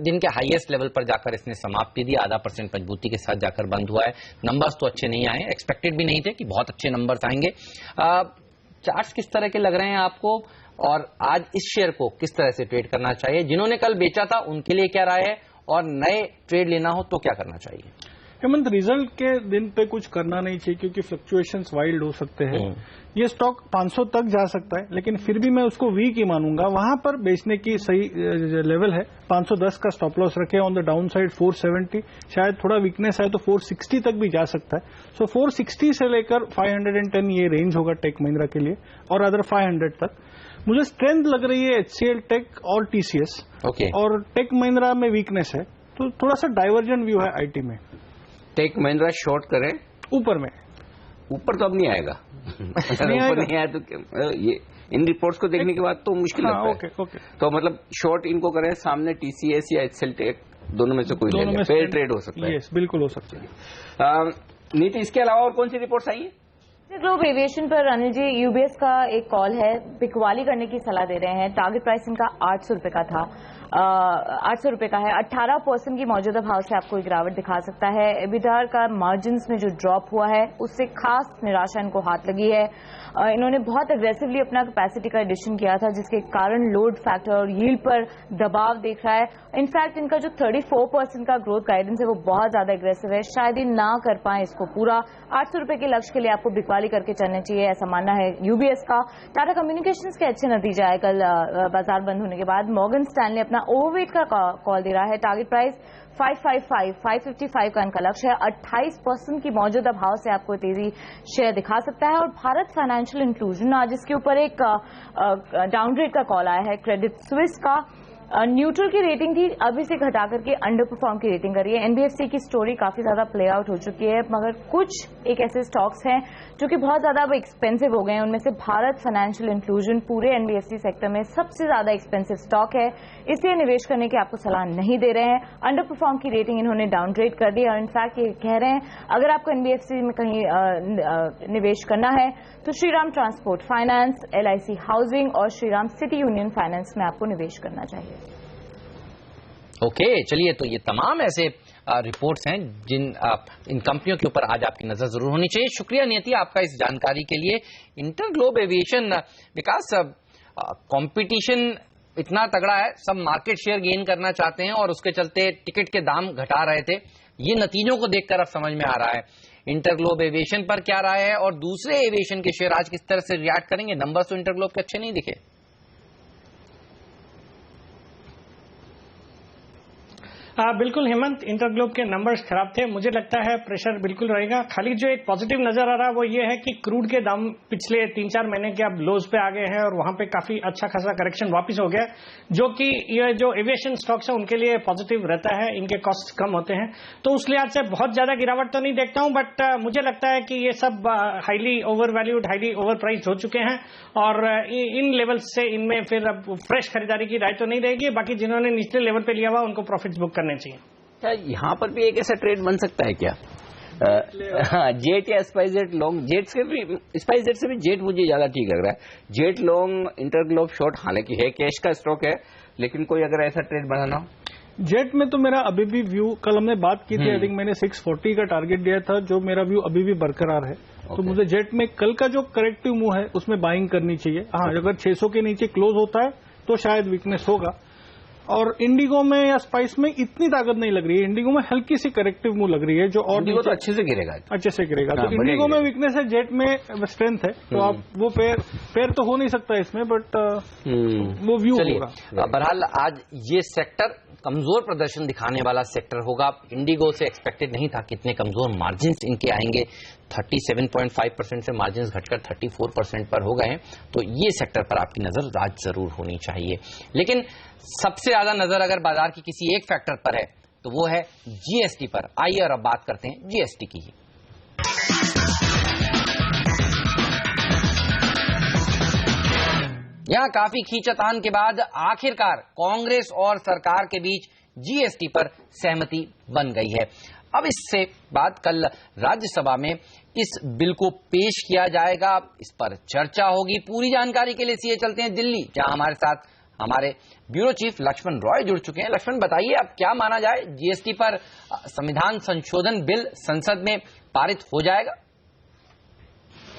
दिन के हाईएस्ट लेवल पर जाकर इसने समाप्ति दी, 0.5% मजबूती के साथ जाकर बंद हुआ है। नंबर्स तो अच्छे नहीं आए, एक्सपेक्टेड भी नहीं थे कि बहुत अच्छे नंबर्स आएंगे। चार्ट्स किस तरह के लग रहे हैं आपको, और आज इस शेयर को किस तरह से ट्रेड करना चाहिए? जिन्होंने कल बेचा था उनके लिए क्या राय है, और नए ट्रेड लेना हो तो क्या करना चाहिए? हेमंत, रिजल्ट के दिन पे कुछ करना नहीं चाहिए क्योंकि फ्लक्चुएशंस वाइल्ड हो सकते हैं। ये स्टॉक 500 तक जा सकता है, लेकिन फिर भी मैं उसको वीक ही मानूंगा। वहां पर बेचने की सही लेवल है। 510 का स्टॉप लॉस रखे, ऑन द डाउन साइड 470, शायद थोड़ा वीकनेस है तो 460 तक भी जा सकता है। सो 460 से लेकर 510 ये रेंज होगा टेक महिंद्रा के लिए, और अदर 500 तक। मुझे स्ट्रेंथ लग रही है HCL टेक और TCS, और टेक महिंद्रा में वीकनेस है, तो थोड़ा सा डाइवर्जन व्यू है IT में। टेक महिंद्रा शॉर्ट करें ऊपर में, ऊपर तो अब नहीं आएगा। ऊपर नहीं आया तो ये इन रिपोर्ट्स को देखने के बाद तो मुश्किल लगता है। ओके। तो मतलब शॉर्ट इनको करें, सामने TCS या HCL टेक, दोनों में से कोई ले लें, फेयर ट्रेड हो सकता है। यस, बिल्कुल हो सकता है। नीति, इसके अलावा और कौन सी रिपोर्ट्स आई है? ग्लोब एविएशन पर अनिल जी, यूबीएस का एक कॉल है, बिकवाली करने की सलाह दे रहे हैं। टारगेट प्राइस इनका 800 रुपए का था, 800 रुपए का है। 18% की मौजूदा भाव से आपको गिरावट दिखा सकता है। एबिटा का मार्जिन्स में जो ड्रॉप हुआ है उससे खास निराशा इनको हाथ लगी है। इन्होंने बहुत एग्रेसिवली अपना कैपेसिटी का एडिशन किया था, जिसके कारण लोड फैक्टर और यील्ड पर दबाव देख रहा है। इनफैक्ट इनका जो 34% का ग्रोथ गाइडेंस है वो बहुत ज्यादा एग्रेसिव है, शायद ही ना कर पाए इसको पूरा। 800 रुपए के लक्ष्य के लिए आपको बिकवाली करके चलना चाहिए, ऐसा मानना है यूबीएस का। टाटा कम्युनिकेशंस के अच्छे नतीजे आए कल बाजार बंद होने के बाद। मॉर्गन स्टैनली अपना ओवरवेट का कॉल दे रहा है। टारगेट प्राइस 555 का इनका लक्ष्य है। 28% की मौजूदा भाव से आपको तेजी शेयर दिखा सकता है। और भारत फाइनेंशियल इंक्लूजन, आज इसके ऊपर एक डाउनग्रेड का कॉल आया है क्रेडिट स्विस का। न्यूट्रल की रेटिंग थी, अभी से घटा करके अंडर परफॉर्म की रेटिंग करी है। एनबीएफसी की स्टोरी काफी ज्यादा प्ले आउट हो चुकी है, मगर कुछ एक ऐसे स्टॉक्स हैं जो कि बहुत ज्यादा अब एक्सपेंसिव हो गए हैं। उनमें से भारत फाइनेंशियल इंक्लूजन पूरे एनबीएफसी सेक्टर में सबसे ज्यादा एक्सपेंसिव स्टॉक है, इसलिए निवेश करने की आपको सलाह नहीं दे रहे हैं। अंडर परफॉर्म की रेटिंग इन्होंने डाउनग्रेड कर दी, और इनफैक्ट ये कह रहे हैं अगर आपको एनबीएफसी में कहीं निवेश करना है तो Shriram transport finance, LIC housing और श्रीराम सिटी यूनियन फाइनेंस में आपको निवेश करना चाहिए। ओके, चलिए, तो ये तमाम ऐसे रिपोर्ट्स हैं जिन इन कंपनियों के ऊपर आज आपकी नजर जरूर होनी चाहिए। शुक्रिया नियति आपका इस जानकारी के लिए। इंटरग्लोब एविएशन विकास, कंपटीशन इतना तगड़ा है, सब मार्केट शेयर गेन करना चाहते हैं और उसके चलते टिकट के दाम घटा रहे थे। ये नतीजों को देखकर अब समझ में आ रहा है। इंटरग्लोब एविएशन पर क्या राय है और दूसरे एविएशन के शेयर आज किस तरह से रिएक्ट करेंगे? नंबर्स तो इंटरग्लोब के अच्छे नहीं दिखे। बिल्कुल हेमंत, इंटरग्लोब के नंबर्स खराब थे। मुझे लगता है प्रेशर बिल्कुल रहेगा। खाली जो एक पॉजिटिव नजर आ रहा है वो ये है कि क्रूड के दाम पिछले 3-4 महीने के अब लोज पे आ गए हैं और वहां पे काफी अच्छा खासा करेक्शन वापस हो गया, जो कि ये जो एविएशन स्टॉक्स है उनके लिए पॉजिटिव रहता है। इनके कॉस्ट कम होते हैं, तो उस लिहाज से बहुत ज्यादा गिरावट तो नहीं देखता हूं, बट मुझे लगता है कि ये सब highly over valued, highly over price हो चुके हैं और इन लेवल्स से इनमें फिर अब फ्रेश खरीदारी की राय तो नहीं रहेगी। बाकी जिन्होंने निचले लेवल पे लिया हुआ उनको प्रॉफिट्स बुक करने चाहिए। क्या यहाँ पर भी एक ऐसा ट्रेड बन सकता है क्या? जेट या स्पाइसजेट लॉन्ग? जेट से भी, स्पाइसजेट से भी जेट मुझे ज्यादा ठीक लग रहा है। जेट लॉन्ग, इंटरग्लोब शॉर्ट, हालांकि है कैश का स्टॉक है, लेकिन कोई अगर ऐसा ट्रेड बनाना हो। जेट में तो मेरा अभी भी व्यू, कल हमने बात की थी, आई थिंक मैंने 640 का टारगेट दिया था, जो मेरा व्यू अभी भी बरकरार है। तो मुझे जेट में कल का जो करेक्टिव मूव है उसमें बाइंग करनी चाहिए। हाँ, अगर 600 के नीचे क्लोज होता है तो शायद वीकनेस होगा। और इंडिगो में या स्पाइस में इतनी ताकत नहीं लग रही है। इंडिगो में हल्की सी करेक्टिव मूव लग रही है, जो और इंडिगो तो अच्छे से गिरेगा, अच्छे से गिरेगा। तो इंडिगो में वीकनेस है, जेट में स्ट्रेंथ है। तो आप वो पेयर तो हो नहीं सकता इसमें, बट वो व्यू होगा। बहरहाल आज ये सेक्टर कमजोर प्रदर्शन दिखाने वाला सेक्टर होगा। इंडिगो से एक्सपेक्टेड नहीं था कितने कमजोर मार्जिन इनके आएंगे। 37.5% से मार्जिन घटकर 34% पर हो गए हैं। तो ये सेक्टर पर आपकी नजर आज जरूर होनी चाहिए। लेकिन सबसे ज्यादा नजर अगर बाजार की किसी एक फैक्टर पर है तो वो है जीएसटी पर। आइए और अब बात करते हैं जीएसटी की ही। यहां काफी खींचतान के बाद आखिरकार कांग्रेस और सरकार के बीच जीएसटी पर सहमति बन गई है। अब इससे बाद कल राज्यसभा में इस बिल को पेश किया जाएगा, इस पर चर्चा होगी। पूरी जानकारी के लिए सीए चलते हैं दिल्ली, जहां हमारे साथ हमारे ब्यूरो चीफ लक्ष्मण रॉय जुड़ चुके हैं। लक्ष्मण, बताइए अब क्या माना जाए, जीएसटी पर संविधान संशोधन बिल संसद में पारित हो जाएगा?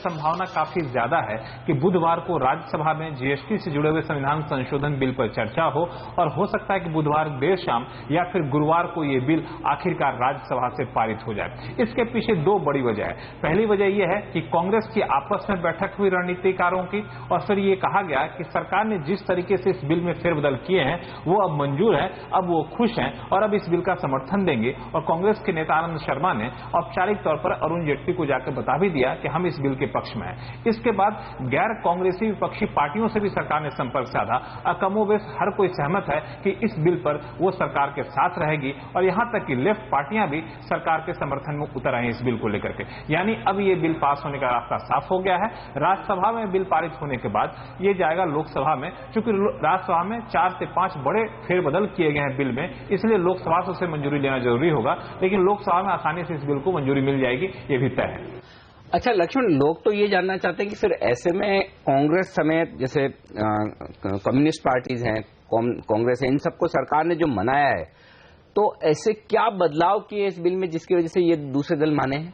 संभावना काफी ज्यादा है कि बुधवार को राज्यसभा में जीएसटी से जुड़े हुए संविधान संशोधन बिल पर चर्चा हो और हो सकता है कि बुधवार देर शाम या फिर गुरुवार को ये बिल आखिरकार राज्यसभा से पारित हो जाए। इसके पीछे दो बड़ी वजह है। पहली वजह यह है कि कांग्रेस की आपस में बैठक हुई रणनीतिकारों की, और फिर ये कहा गया कि सरकार ने जिस तरीके से इस बिल में फेरबदल किए हैं वो अब मंजूर है, अब वो खुश हैं और अब इस बिल का समर्थन देंगे। और कांग्रेस के नेता आनंद शर्मा ने औपचारिक तौर पर अरुण जेटली को जाकर बता भी दिया कि हम इस बिल के पक्ष में है। इसके बाद गैर कांग्रेसी विपक्षी पार्टियों से भी सरकार ने संपर्क साधा और कमोबेश हर कोई सहमत है कि इस बिल पर वो सरकार के साथ रहेगी, और यहां तक कि लेफ्ट पार्टियां भी सरकार के समर्थन में उतर आई इस बिल को लेकर के। यानी अब ये बिल पास होने का रास्ता साफ हो गया है। राज्यसभा में बिल पारित होने के बाद ये जाएगा लोकसभा में। चूंकि राज्यसभा में 4 से 5 बड़े फेरबदल किए गए हैं बिल में, इसलिए लोकसभा से उसे मंजूरी लेना जरूरी होगा, लेकिन लोकसभा में आसानी से इस बिल को मंजूरी मिल जाएगी, ये भी तय है। अच्छा लक्ष्मण, लोग तो ये जानना चाहते हैं कि फिर ऐसे में कांग्रेस समेत जैसे कम्युनिस्ट पार्टीज हैं, कांग्रेस है, इन सबको सरकार ने जो मनाया है, तो ऐसे क्या बदलाव किए इस बिल में जिसकी वजह से ये दूसरे दल माने हैं?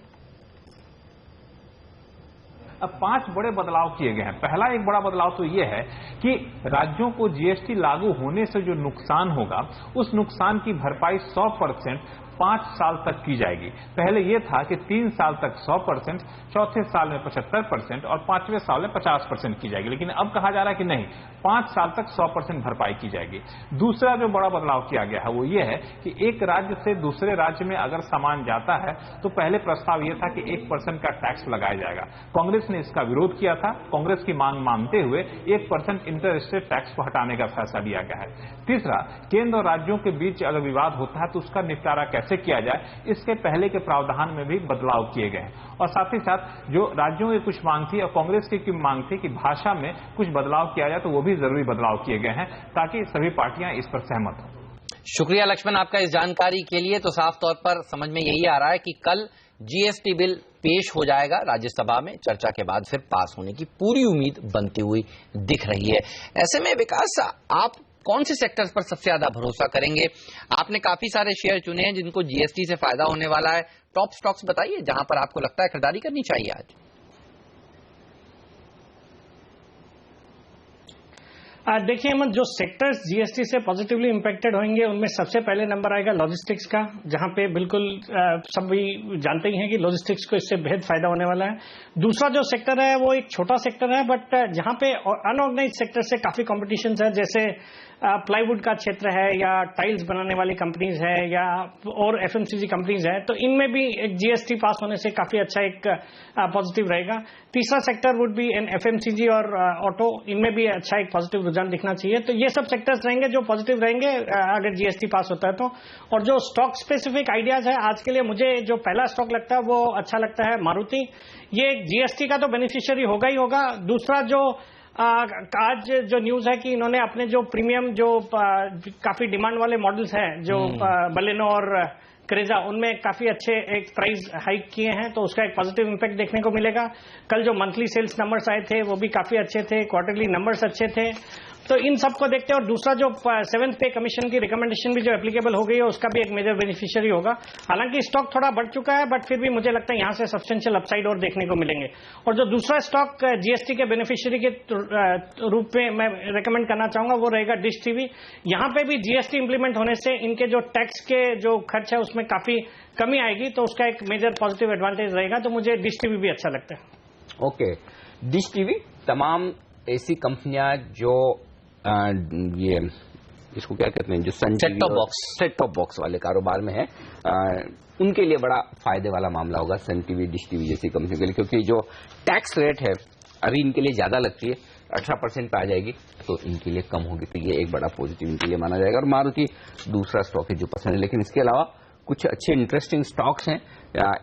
अब 5 बड़े बदलाव किए गए हैं। पहला एक बड़ा बदलाव तो यह है कि राज्यों को जीएसटी लागू होने से जो नुकसान होगा उस नुकसान की भरपाई 100% 5 साल तक की जाएगी। पहले यह था कि 3 साल तक 100%, चौथे साल में 75% और 5वें साल में 50% की जाएगी। लेकिन अब कहा जा रहा है कि नहीं, 5 साल तक 100% भरपाई की जाएगी। दूसरा जो बड़ा बदलाव किया गया है वो ये है कि एक राज्य से दूसरे राज्य में अगर सामान जाता है तो पहले प्रस्ताव यह था कि 1% का टैक्स लगाया जाएगा। कांग्रेस ने इसका विरोध किया था। कांग्रेस की मांग मानते हुए 1% इंटर स्टेट टैक्स को हटाने का फैसला लिया गया है। तीसरा, केंद्र और राज्यों के बीच अगर विवाद होता है तो उसका निपटारा कैसे किया जाए, इसके पहले के प्रावधान में भी बदलाव किए गए हैं। और साथ ही साथ जो राज्यों की कुछ मांग थी और कांग्रेस की मांग थी कि भाषा में कुछ बदलाव किया जाए, तो वो भी जरूरी बदलाव किए गए हैं ताकि सभी पार्टियां इस पर सहमत हों। शुक्रिया लक्ष्मण आपका इस जानकारी के लिए। तो साफ तौर पर समझ में यही आ रहा है कि कल जीएसटी बिल पेश हो जाएगा राज्यसभा में, चर्चा के बाद फिर पास होने की पूरी उम्मीद बनती हुई दिख रही है। ऐसे में विकास, आप कौन से सेक्टर्स पर सबसे ज्यादा भरोसा करेंगे? आपने काफी सारे शेयर चुने हैं जिनको जीएसटी से फायदा होने वाला है। टॉप स्टॉक्स बताइए जहां पर आपको लगता है खरीदारी करनी चाहिए आज। देखिए हेमंत, जो सेक्टर्स जीएसटी से पॉजिटिवली इंपैक्टेड होंगे उनमें सबसे पहले नंबर आएगा लॉजिस्टिक्स का, जहां पे बिल्कुल सभी जानते ही हैं कि लॉजिस्टिक्स को इससे बेहद फायदा होने वाला है। दूसरा जो सेक्टर है वो एक छोटा सेक्टर है, बट जहां पे अनऑर्गेनाइज सेक्टर से काफी कॉम्पिटिशन है, जैसे प्लाईवुड का क्षेत्र है या टाइल्स बनाने वाली कंपनीज है या और एफएमसीजी कंपनीज है, तो इनमें भी एक जीएसटी पास होने से काफी अच्छा एक पॉजिटिव रहेगा। तीसरा sector would be in FMCG और ऑटो, इनमें भी अच्छा एक पॉजिटिव रुझान दिखना चाहिए। तो ये सब सेक्टर्स रहेंगे जो पॉजिटिव रहेंगे अगर जीएसटी पास होता है तो। और जो स्टॉक स्पेसिफिक आइडियाज है आज के लिए, मुझे जो पहला स्टॉक लगता है वो अच्छा लगता है मारुति। ये जीएसटी का तो बेनिफिशियरी होगा ही होगा। दूसरा जो आज जो न्यूज है कि इन्होंने अपने जो प्रीमियम जो काफी डिमांड वाले मॉडल्स हैं, जो बलेनो और क्रेजा, उनमें काफी अच्छे एक प्राइस हाइक किए हैं, तो उसका एक पॉजिटिव इंपैक्ट देखने को मिलेगा। कल जो मंथली सेल्स नंबर्स आए थे वो भी काफी अच्छे थे, क्वार्टरली नंबर्स अच्छे थे, तो इन सबको देखते हैं। और दूसरा जो 7th पे कमीशन की रिकमेंडेशन भी जो एप्लीकेबल हो गई है उसका भी एक मेजर बेनिफिशियरी होगा। हालांकि स्टॉक थोड़ा बढ़ चुका है, बट फिर भी मुझे लगता है यहां से सब्सटेंशियल अपसाइड और देखने को मिलेंगे। और जो दूसरा स्टॉक जीएसटी के बेनिफिशियरी के रूप में मैं रिकमेंड करना चाहूंगा वो रहेगा डिश टीवी। यहां पे भी जीएसटी इंप्लीमेंट होने से इनके जो टैक्स के जो खर्च है उसमें काफी कमी आएगी, तो उसका एक मेजर पॉजिटिव एडवांटेज रहेगा। तो मुझे डिश टीवी भी अच्छा लगता है। ओके, डिश टीवी तमाम ऐसी कंपनियां जो ये इसको क्या कहते हैं, जो सेट टॉप बॉक्स वाले कारोबार में है, उनके लिए बड़ा फायदे वाला मामला होगा सन टीवी, डिश टीवी जैसी कंपनी के लिए, क्योंकि जो टैक्स रेट है अभी इनके लिए ज्यादा लगती है, 18% पे आ जाएगी, तो इनके लिए कम होगी, तो ये एक बड़ा पॉजिटिव इनके लिए माना जाएगा। और मारुति दूसरा स्टॉक है जो पसंद है। लेकिन इसके अलावा कुछ अच्छे इंटरेस्टिंग स्टॉक्स हैं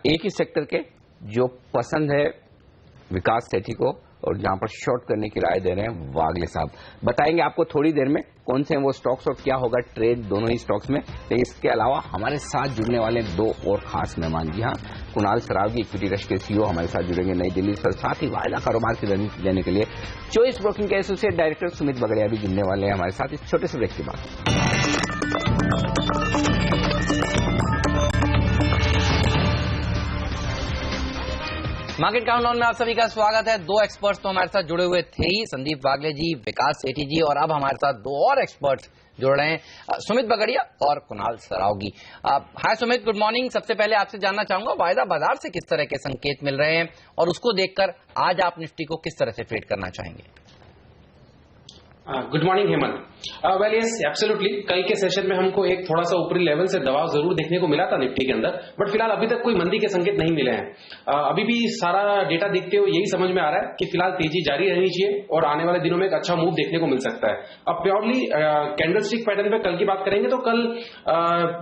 एक ही सेक्टर के जो पसंद है विकास सेठी को, और जहां पर शॉर्ट करने की राय दे रहे हैं वागले साहब। बताएंगे आपको थोड़ी देर में कौन से हैं वो स्टॉक्स और क्या होगा ट्रेड दोनों ही स्टॉक्स में। लेकिन इसके अलावा हमारे साथ जुड़ने वाले दो और खास मेहमान, जी हाँ, कुणाल सरावगी इक्विटी रश के सीईओ हमारे साथ जुड़ेंगे नई दिल्ली से, साथ ही वायदा कारोबार की रणनीति देने के लिए चॉइस ब्रोकिंग के एसोसिएट डायरेक्टर सुमित बगड़िया भी जुड़ने वाले हैं हमारे साथ इस छोटे से ब्रेक के बाद। मार्केट काउंटडाउन में आप सभी का स्वागत है। दो एक्सपर्ट्स तो हमारे साथ जुड़े हुए थे ही, संदीप वागले जी, विकास सेठी जी, और अब हमारे साथ दो और एक्सपर्ट्स जुड़ रहे हैं, सुमित बगड़िया और कुणाल सरावगी। हाय सुमित, गुड मॉर्निंग। सबसे पहले आपसे जानना चाहूंगा वायदा बाजार से किस तरह के संकेत मिल रहे हैं और उसको देखकर आज आप निफ्टी को किस तरह से ट्रेड करना चाहेंगे? Good morning Hemant. Well yes absolutely, कल के सेशन में हमको एक थोड़ा सा ऊपरी लेवल से दबाव जरूर देखने को मिला था निफ्टी के अंदर, बट फिलहाल अभी तक कोई मंदी के संकेत नहीं मिले हैं। अभी भी सारा डेटा देखते हुए यही समझ में आ रहा है कि फिलहाल तेजी जारी रहनी चाहिए और आने वाले दिनों में एक अच्छा मूव देखने को मिल सकता है। अब प्योरली कैंडलस्टिक पैटर्न पे कल की बात करेंगे तो कल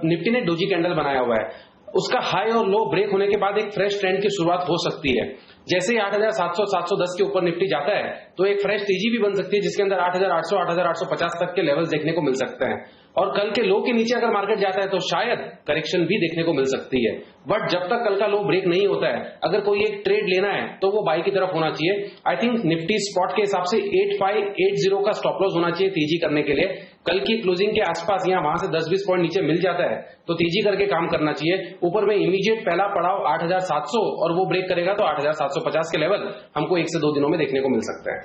निफ्टी ने डोजी कैंडल बनाया हुआ है, उसका हाई और लो ब्रेक होने के बाद एक फ्रेश ट्रेंड की शुरुआत हो सकती है। जैसे ही 8,700 710 के ऊपर निफ्टी जाता है तो एक फ्रेश तेजी भी बन सकती है, जिसके अंदर 8,800 8,850 तक के लेवल्स देखने को मिल सकते हैं। और कल के लो के नीचे अगर मार्केट जाता है तो शायद करेक्शन भी देखने को मिल सकती है, बट जब तक कल का लो ब्रेक नहीं होता है, अगर कोई एक ट्रेड लेना है तो वो बाई की तरफ होना चाहिए। आई थिंक निफ्टी स्पॉट के हिसाब से 8580 का स्टॉप लॉस होना चाहिए तेजी करने के लिए। कल की क्लोजिंग के आसपास या वहां से 10-20 पॉइंट नीचे मिल जाता है तो तेजी करके काम करना चाहिए। ऊपर में इमीडिएट पहला पड़ाव 8,700 और वो ब्रेक करेगा तो 8,750 के लेवल हमको 1 से 2 दिनों में देखने को मिल सकता है।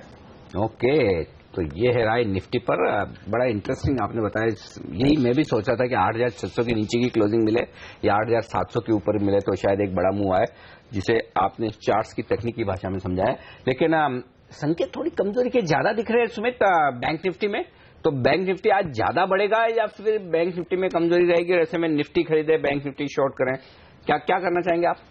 ओके, तो ये है राय निफ्टी पर। बड़ा इंटरेस्टिंग आपने बताया, यही मैं भी सोचा था कि 8,600 के नीचे की क्लोजिंग मिले या 8,700 के ऊपर मिले तो शायद एक बड़ा मूव आए, जिसे आपने चार्ट्स की तकनीकी भाषा में समझाया। लेकिन संकेत थोड़ी कमजोरी के ज्यादा दिख रहे हैं सुमित बैंक निफ्टी में, तो बैंक निफ्टी आज ज्यादा बढ़ेगा या फिर बैंक निफ्टी में कमजोरी रहेगी? ऐसे में निफ्टी खरीदे बैंक निफ्टी शॉर्ट करें, क्या करना चाहेंगे आप?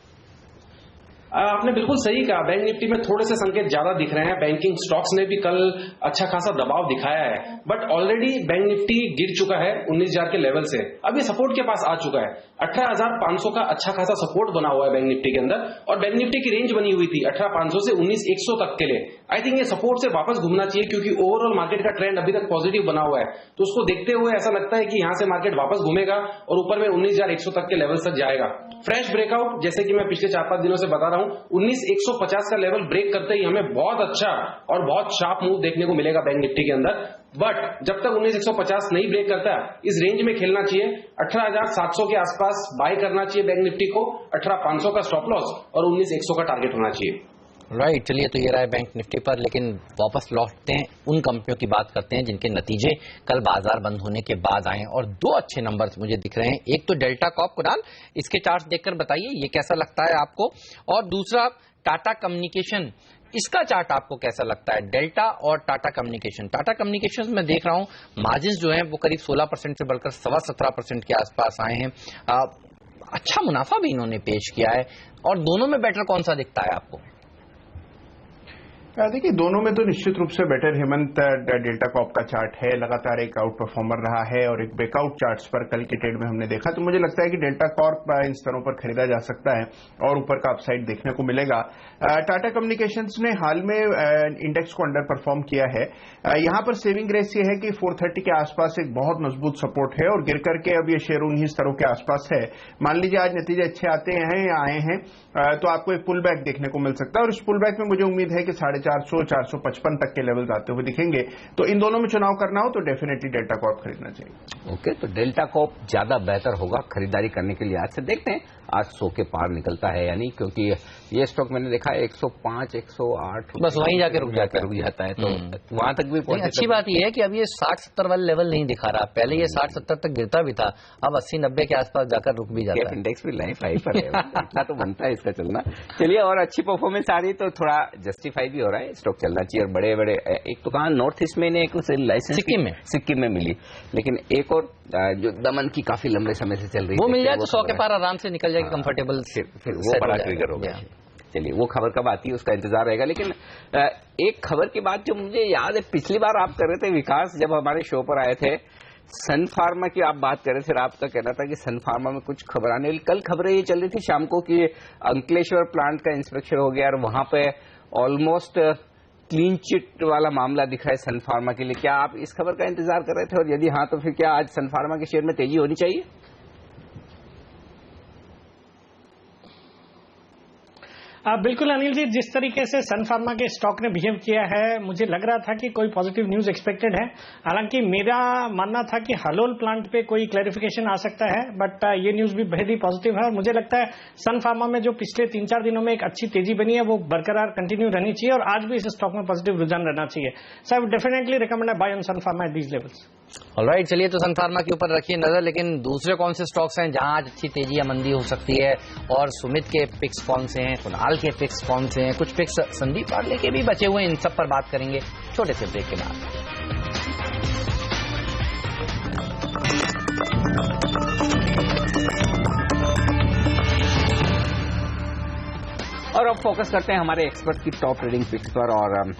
आपने बिल्कुल सही कहा, बैंक निफ्टी में थोड़े से संकेत ज्यादा दिख रहे हैं। बैंकिंग स्टॉक्स ने भी कल अच्छा खासा दबाव दिखाया है, बट ऑलरेडी बैंक निफ्टी गिर चुका है 19,000 के लेवल से, अभी सपोर्ट के पास आ चुका है। 18,500 का अच्छा खासा सपोर्ट बना हुआ है बैंक निफ्टी के अंदर, और बैंक निफ्टी की रेंज बनी हुई थी 18,500 से 19,100 तक के लिए। आई थिंक ये सपोर्ट से वापस घूमना चाहिए, क्योंकि ओवरऑल मार्केट का ट्रेंड अभी तक पॉजिटिव बना हुआ है, तो उसको देखते हुए ऐसा लगता है कि यहां से मार्केट वापस घूमेगा और ऊपर में 19,100 तक के लेवल तक जाएगा। फ्रेश ब्रेकआउट, जैसे कि मैं पिछले 4-5 दिनों से बता रहा हूं, 19,150 का लेवल ब्रेक करते ही हमें बहुत अच्छा और बहुत शार्प मूव देखने को मिलेगा बैंक निफ्टी के अंदर। बट जब तक 19,150 नहीं ब्रेक करता इस रेंज में खेलना चाहिए। 18,700 के आसपास बाय करना चाहिए बैंक निफ्टी को, 18,500 का स्टॉप लॉस और 19,100 का टारगेट होना चाहिए। राइट, चलिए तो ये रहा है बैंक निफ्टी पर, लेकिन वापस लौटते हैं उन कंपनियों की बात करते हैं जिनके नतीजे कल बाजार बंद होने के बाद आए और दो अच्छे नंबर्स मुझे दिख रहे हैं। एक तो डेल्टा कॉर्प, कुणाल इसके चार्ट्स देखकर बताइए ये कैसा लगता है आपको, और दूसरा टाटा कम्युनिकेशन, इसका चार्ट आपको कैसा लगता है? डेल्टा और टाटा कम्युनिकेशन। टाटा कम्युनिकेशन में देख रहा हूं मार्जिन जो है वो करीब 16% से बढ़कर 17.25% के आसपास आए हैं। अच्छा मुनाफा भी इन्होंने पेश किया है, और दोनों में बेटर कौन सा दिखता है आपको? देखिए दोनों में तो निश्चित रूप से बेटर हेमंत डेल्टा कॉर्प का चार्ट है, लगातार एक आउट परफॉर्मर रहा है और एक ब्रेकआउट चार्ट्स पर कल के ट्रेड में हमने देखा, तो मुझे लगता है कि डेल्टा कॉर्प इन स्तरों पर खरीदा जा सकता है और ऊपर का अपसाइड देखने को मिलेगा। टाटा कम्युनिकेशंस ने हाल में इंडेक्स को अंडर परफॉर्म किया है। यहां पर सेविंग ग्रेस ये है कि 430 के आसपास एक बहुत मजबूत सपोर्ट है और गिर करके अब ये शेयर उन्हीं स्तरों के आसपास है। मान लीजिए आज नतीजे अच्छे आते हैं या आए हैं तो आपको एक पुल बैक देखने को मिल सकता है, और इस पुल बैक में मुझे उम्मीद है कि 450 455 तक के लेवल्स आते हुए दिखेंगे। तो इन दोनों में चुनाव करना हो तो डेफिनेटली डेल्टा कॉर्प खरीदना चाहिए। ओके, तो डेल्टा कॉर्प ज्यादा बेहतर होगा खरीदारी करने के लिए। आज से देखते हैं आज 100 के पार निकलता है या नहीं, क्योंकि ये स्टॉक मैंने देखा है 105 108 बस वहीं जाके रुक जाता है, तो वहां तक भी अच्छी बात यह है कि अब ये 60-70 वाले लेवल नहीं दिखा रहा। पहले ये 60-70 तक गिरता भी था, अब 80-90 के आसपास जाकर रुक भी जाता है। इंडेक्स भी लाइफ हाई पर है, इतना तो बनता है इसका चलना। चलिए, और अच्छी परफॉर्मेंस आ रही तो थोड़ा जस्टिफाई भी हो रहा है, स्टॉक चलना चाहिए। और बड़े बड़े एक तो कहा नॉर्थ ईस्ट में लाइसेंस सिक्किम में मिली, लेकिन एक और जो दमन की काफी लंबे समय से चल रही वो मिल जाए तो 100 के पार आराम से निकल जाएगी कंफर्टेबल, फिर वो बड़ा ट्रिगर होगा। चलिए, वो खबर कब आती है उसका इंतजार रहेगा। लेकिन एक खबर की बात जो मुझे याद है, पिछली बार आप कर रहे थे विकास, जब हमारे शो पर आए थे, सन फार्मा की आप बात कर रहे थे, आपका कहना था कि सन फार्मा में कुछ खबर आने वाली। कल खबरें ये चल रही थी शाम को कि अंकलेश्वर प्लांट का इंस्पेक्शन हो गया और वहां पे ऑलमोस्ट क्लीन चिट वाला मामला दिख रहा है सन फार्मा के लिए। क्या आप इस खबर का इंतजार कर रहे थे, और यदि हाँ तो फिर क्या आज सन फार्मा के शेयर में तेजी होनी चाहिए? बिल्कुल अनिल जी, जिस तरीके से सन फार्मा के स्टॉक ने बिहेव किया है, मुझे लग रहा था कि कोई पॉजिटिव न्यूज एक्सपेक्टेड है। हालांकि मेरा मानना था कि हलोल प्लांट पे कोई क्लैरिफिकेशन आ सकता है, बट ये न्यूज भी बेहद ही पॉजिटिव है और मुझे लगता है सन फार्मा में जो पिछले 3-4 दिनों में एक अच्छी तेजी बनी है वो बरकरार कंटिन्यू रहनी चाहिए और आज भी इस स्टॉक में पॉजिटिव रुझान रहना चाहिए। So I would definitely recommend buy on Sun Pharma at these levels. Alright, चलिए तो सन फार्मा के ऊपर रखिए नजर, लेकिन दूसरे कौन से स्टॉक्स हैं जहां आज अच्छी तेजी या मंदी हो सकती है, और सुमित के पिक्स कौन से हैं, कुणाल के पिक्स कौन से हैं, कुछ पिक्स संदीप वागले के भी बचे हुए हैं, इन सब पर बात करेंगे छोटे से ब्रेक के बाद। और अब फोकस करते हैं हमारे एक्सपर्ट की टॉप ट्रेडिंग पिक्स पर, और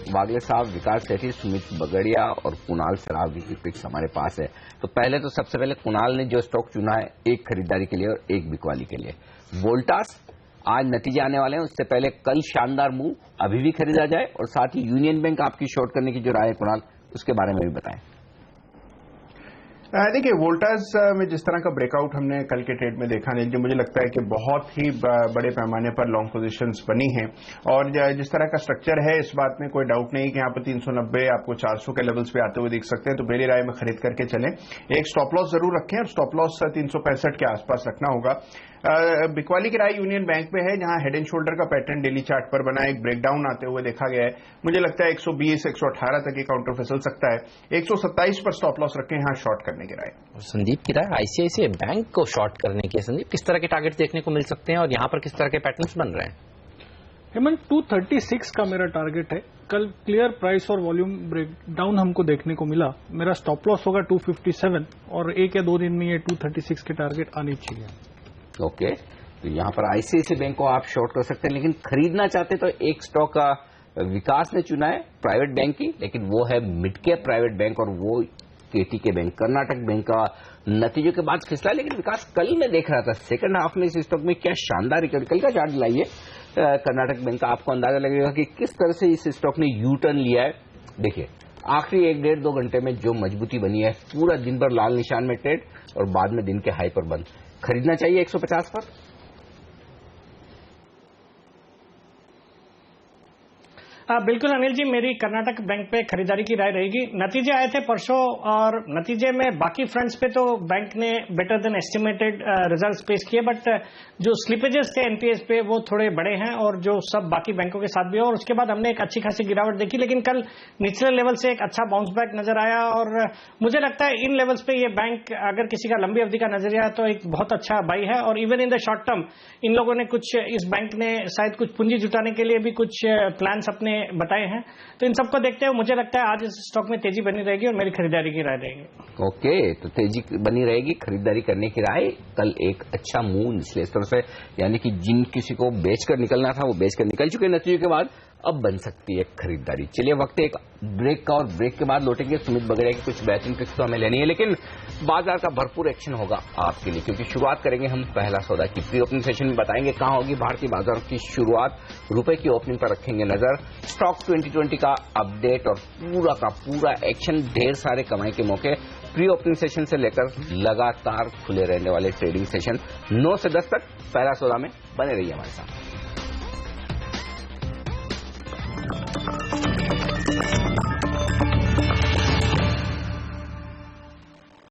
वागले साहब, विकास सेठी, सुमित बगड़िया और कुणाल सरावगी की पिक्स हमारे पास है। तो पहले तो सबसे पहले कुणाल ने जो स्टॉक चुना है, एक खरीदारी के लिए और एक बिकवाली के लिए, वोल्टास। आज नतीजे आने वाले हैं, उससे पहले कल शानदार मूव, अभी भी खरीदा जाए, और साथ ही यूनियन बैंक आपकी शॉर्ट करने की जो राय है कुणाल, उसके बारे में भी बताएं। देखिए वोल्टास में जिस तरह का ब्रेकआउट हमने कल के ट्रेड में देखा नहीं, जो मुझे लगता है कि बहुत ही बड़े पैमाने पर लॉन्ग पोजीशंस बनी हैं, और जिस तरह का स्ट्रक्चर है इस बात में कोई डाउट नहीं कि यहाँ पर 390 आपको 400 के लेवल्स पे आते हुए दिख सकते हैं। तो मेरी राय में खरीद करके चलें, एक स्टॉप लॉस जरूर रखें और स्टॉप लॉस 365 के आसपास रखना होगा। बिकवाली की राय यूनियन बैंक में है, जहां हेड एंड शोल्डर का पैटर्न डेली चार्ट पर बना, एक ब्रेकडाउन आते हुए देखा गया है। मुझे लगता है 120 118 तक ये काउंटर फिसल सकता है। 127 पर स्टॉप लॉस रखें, यहां शॉर्ट करने की राय। और संदीप की राय आईसीआईसीआई बैंक को शॉर्ट करने की। संदीप, किस तरह के टारगेट देखने को मिल सकते हैं और यहां पर किस तरह के पैटर्न्स बन रहे हैं? हेमंत, 236 का मेरा टारगेट है। कल क्लियर प्राइस और वॉल्यूम ब्रेकडाउन हमको देखने को मिला। मेरा स्टॉप लॉस होगा 257 और 1 या 2 दिन में ये 236 के टारगेट आनी चाहिए। ओके, तो यहाँ पर आईसीआईसीआई बैंक को आप शॉर्ट कर सकते हैं, लेकिन खरीदना चाहते तो एक स्टॉक का विकास ने चुना है प्राइवेट बैंक की, लेकिन वो है मिड कैप प्राइवेट बैंक और वो केटीके बैंक, कर्नाटक बैंक का नतीजों के बाद फिसला। लेकिन विकास कल मैं देख रहा था सेकंड हाफ में इस स्टॉक में क्या शानदार रिकवरी, कल का चार्ट लाइए कर्नाटक बैंक का, आपको अंदाजा लगेगा कि किस तरह से इस स्टॉक ने यू टर्न लिया है। देखिए आखिरी 1-1.5-2 घंटे में जो मजबूती बनी है, पूरा दिन भर लाल निशान में ट्रेड और बाद में दिन के हाई पर बंद। खरीदना चाहिए 150 पर। बिल्कुल अनिल जी, मेरी कर्नाटक बैंक पे खरीदारी की राय रहेगी। नतीजे आए थे परसों और नतीजे में बाकी फ्रंट्स पे तो बैंक ने बेटर देन एस्टिमेटेड रिजल्ट्स पेश किए, बट जो स्लिपेजेस थे एनपीएस पे वो थोड़े बड़े हैं और जो सब बाकी बैंकों के साथ भी है, और उसके बाद हमने एक अच्छी खासी गिरावट देखी। लेकिन कल निचले लेवल से एक अच्छा बाउंस बैक नजर आया और मुझे लगता है इन लेवल्स पे ये बैंक अगर किसी का लंबी अवधि का नजरिया है तो एक बहुत अच्छा बाई है। और even in the short term in लोगों ने कुछ, इस बैंक ने शायद कुछ पूंजी जुटाने के लिए भी कुछ प्लान्स अपने बताए हैं। तो इन सबको देखते हुए मुझे लगता है आज इस स्टॉक में तेजी बनी रहेगी और मेरी खरीदारी की राय रहेगी। ओके, तो तेजी बनी रहेगी, खरीदारी करने की राय। कल एक अच्छा मूव निचले स्तर से, यानी कि जिन किसी को बेचकर निकलना था वो बेचकर निकल चुके नतीजों के बाद, अब बन सकती है खरीदारी। चलिए वक्त एक ब्रेक का, और ब्रेक के बाद लौटेंगे सुमित बगड़िया की कुछ बेहतरीन ट्रिक्स तो हमें लेनी है, लेकिन बाजार का भरपूर एक्शन होगा आपके लिए, क्योंकि शुरुआत करेंगे हम पहला सौदा की। प्री ओपनिंग सेशन में बताएंगे कहां होगी भारतीय बाजार की शुरुआत, रुपए की ओपनिंग पर रखेंगे नजर, स्टॉक 2020 का अपडेट और पूरा का पूरा एक्शन, ढेर सारे कमाई के मौके प्री ओपनिंग सेशन से लेकर लगातार खुले रहने वाले ट्रेडिंग सेशन 9 से 10 तक पहला सौदा में बने रहिए हमारे साथ।